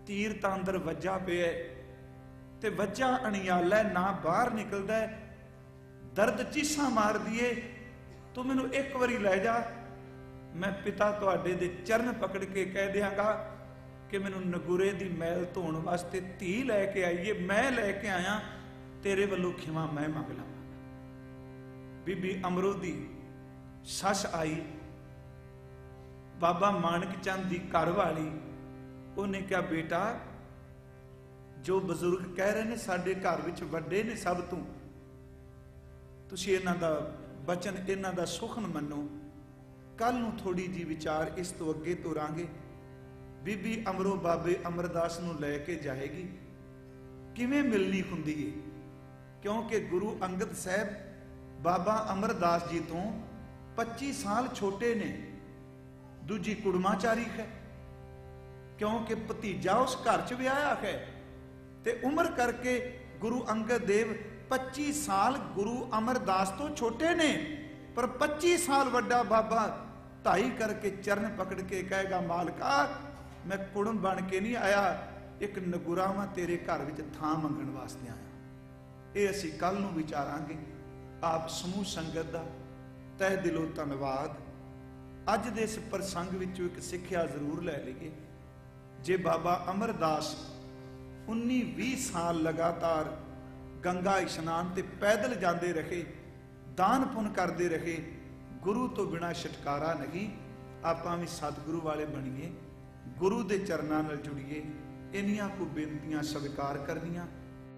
ਤੀਰ ਤਾਂ ਅੰਦਰ ਵੱਜਾ ਪਿਆ, ਤੇ ਵੱਜਾ ਅਣਿਆਲਾ ਨਾ ਬਾਹਰ ਨਿਕਲਦਾ, ਦਰਦ ਚੀਸਾਂ ਮਾਰ ਦੀਏ, ਤੂੰ ਮੈਨੂੰ ਇੱਕ ਵਾਰੀ ਲੈ ਜਾ, ਮੈਂ ਪਿਤਾ ਤੁਹਾਡੇ ਦੇ ਚਰਨ ਪਕੜ ਕੇ ਕਹਿ ਦਿਆਂਗਾ ਕਿ ਮੈਨੂੰ ਨਗੁਰੇ ਦੀ ਮੈਲ ਧੋਣ ਵਾਸਤੇ ਧੀ ਲੈ ਕੇ ਆਈਏ, ਮੈਂ ਲੈ ਕੇ ਆਇਆ, ਤੇਰੇ ਵੱਲੋਂ ਖਿਮਾ ਮੈਂ ਮੰਗ ਲਵਾਂ। ਬੀਬੀ ਅਮਰੋ ਦੀ ਸੱਸ ਆਈ, ਬਾਬਾ ਮਾਨਕ ਚੰਦ ਦੀ ਘਰ ਵਾਲੀ, ਉਹਨੇ ਕਿਹਾ ਬੇਟਾ ਜੋ ਬਜ਼ੁਰਗ ਕਹਿ ਰਹੇ ਨੇ ਸਾਡੇ ਘਰ ਵਿੱਚ ਵੱਡੇ ਨੇ ਸਭ ਤੋਂ, ਤੁਸੀਂ ਇਹਨਾਂ ਦਾ ਬਚਨ ਇਹਨਾਂ ਦਾ ਸੁਖਨ ਮੰਨੋ, ਕੱਲ ਨੂੰ ਥੋੜੀ ਜੀ ਵਿਚਾਰ ਇਸ ਤੋਂ ਅੱਗੇ ਤੁਰਾਂਗੇ। ਬੀਬੀ ਅਮਰੋ ਬਾਬੇ ਅਮਰਦਾਸ ਨੂੰ ਲੈ ਕੇ ਜਾਏਗੀ, ਕਿਵੇਂ ਮਿਲਣੀ ਹੁੰਦੀ ਏ, ਕਿਉਂਕਿ ਗੁਰੂ ਅੰਗਦ ਸਾਹਿਬ ਬਾਬਾ ਅਮਰਦਾਸ ਜੀ ਤੋਂ 25 ਸਾਲ ਛੋਟੇ ਨੇ। ਦੂਜੀ ਕੁੜਮਾਚਾਰੀ ਹੈ, ਕਿਉਂਕਿ ਭਤੀਜਾ ਉਸ ਘਰ ਚ ਵਿਆਹਿਆ ਹੈ, ਤੇ ਉਮਰ ਕਰਕੇ ਗੁਰੂ ਅੰਗਦ ਦੇਵ 25 ਸਾਲ ਗੁਰੂ ਅਮਰਦਾਸ ਤੋਂ ਛੋਟੇ ਨੇ, पर 25 साल वड्डा बाबा ढाई करके चरण पकड़ के कहेगा, मालका मैं कुड़म बन के नहीं आया, एक नगुरा वां तेरे घर विच थां मंगण वास्ते आया। ये असीं कल नूं विचारांगे। आप समूह संगत दा तह दिलों धन्नवाद। अज दे इस प्रसंग विचों एक सिੱਖਿਆ जरूर लै लईए। जे बाबा अमरदास 19-20 साल लगातार गंगा इशनान ते पैदल जाते रहे, दान पुण्य करते रहे, गुरु तो बिना छुटकारा नहीं। आपां भी सतगुरु वाले बणीए, गुरु के चरणों नाल जुड़ीए। इन्नियां को बेनतियां स्वीकार करनियां।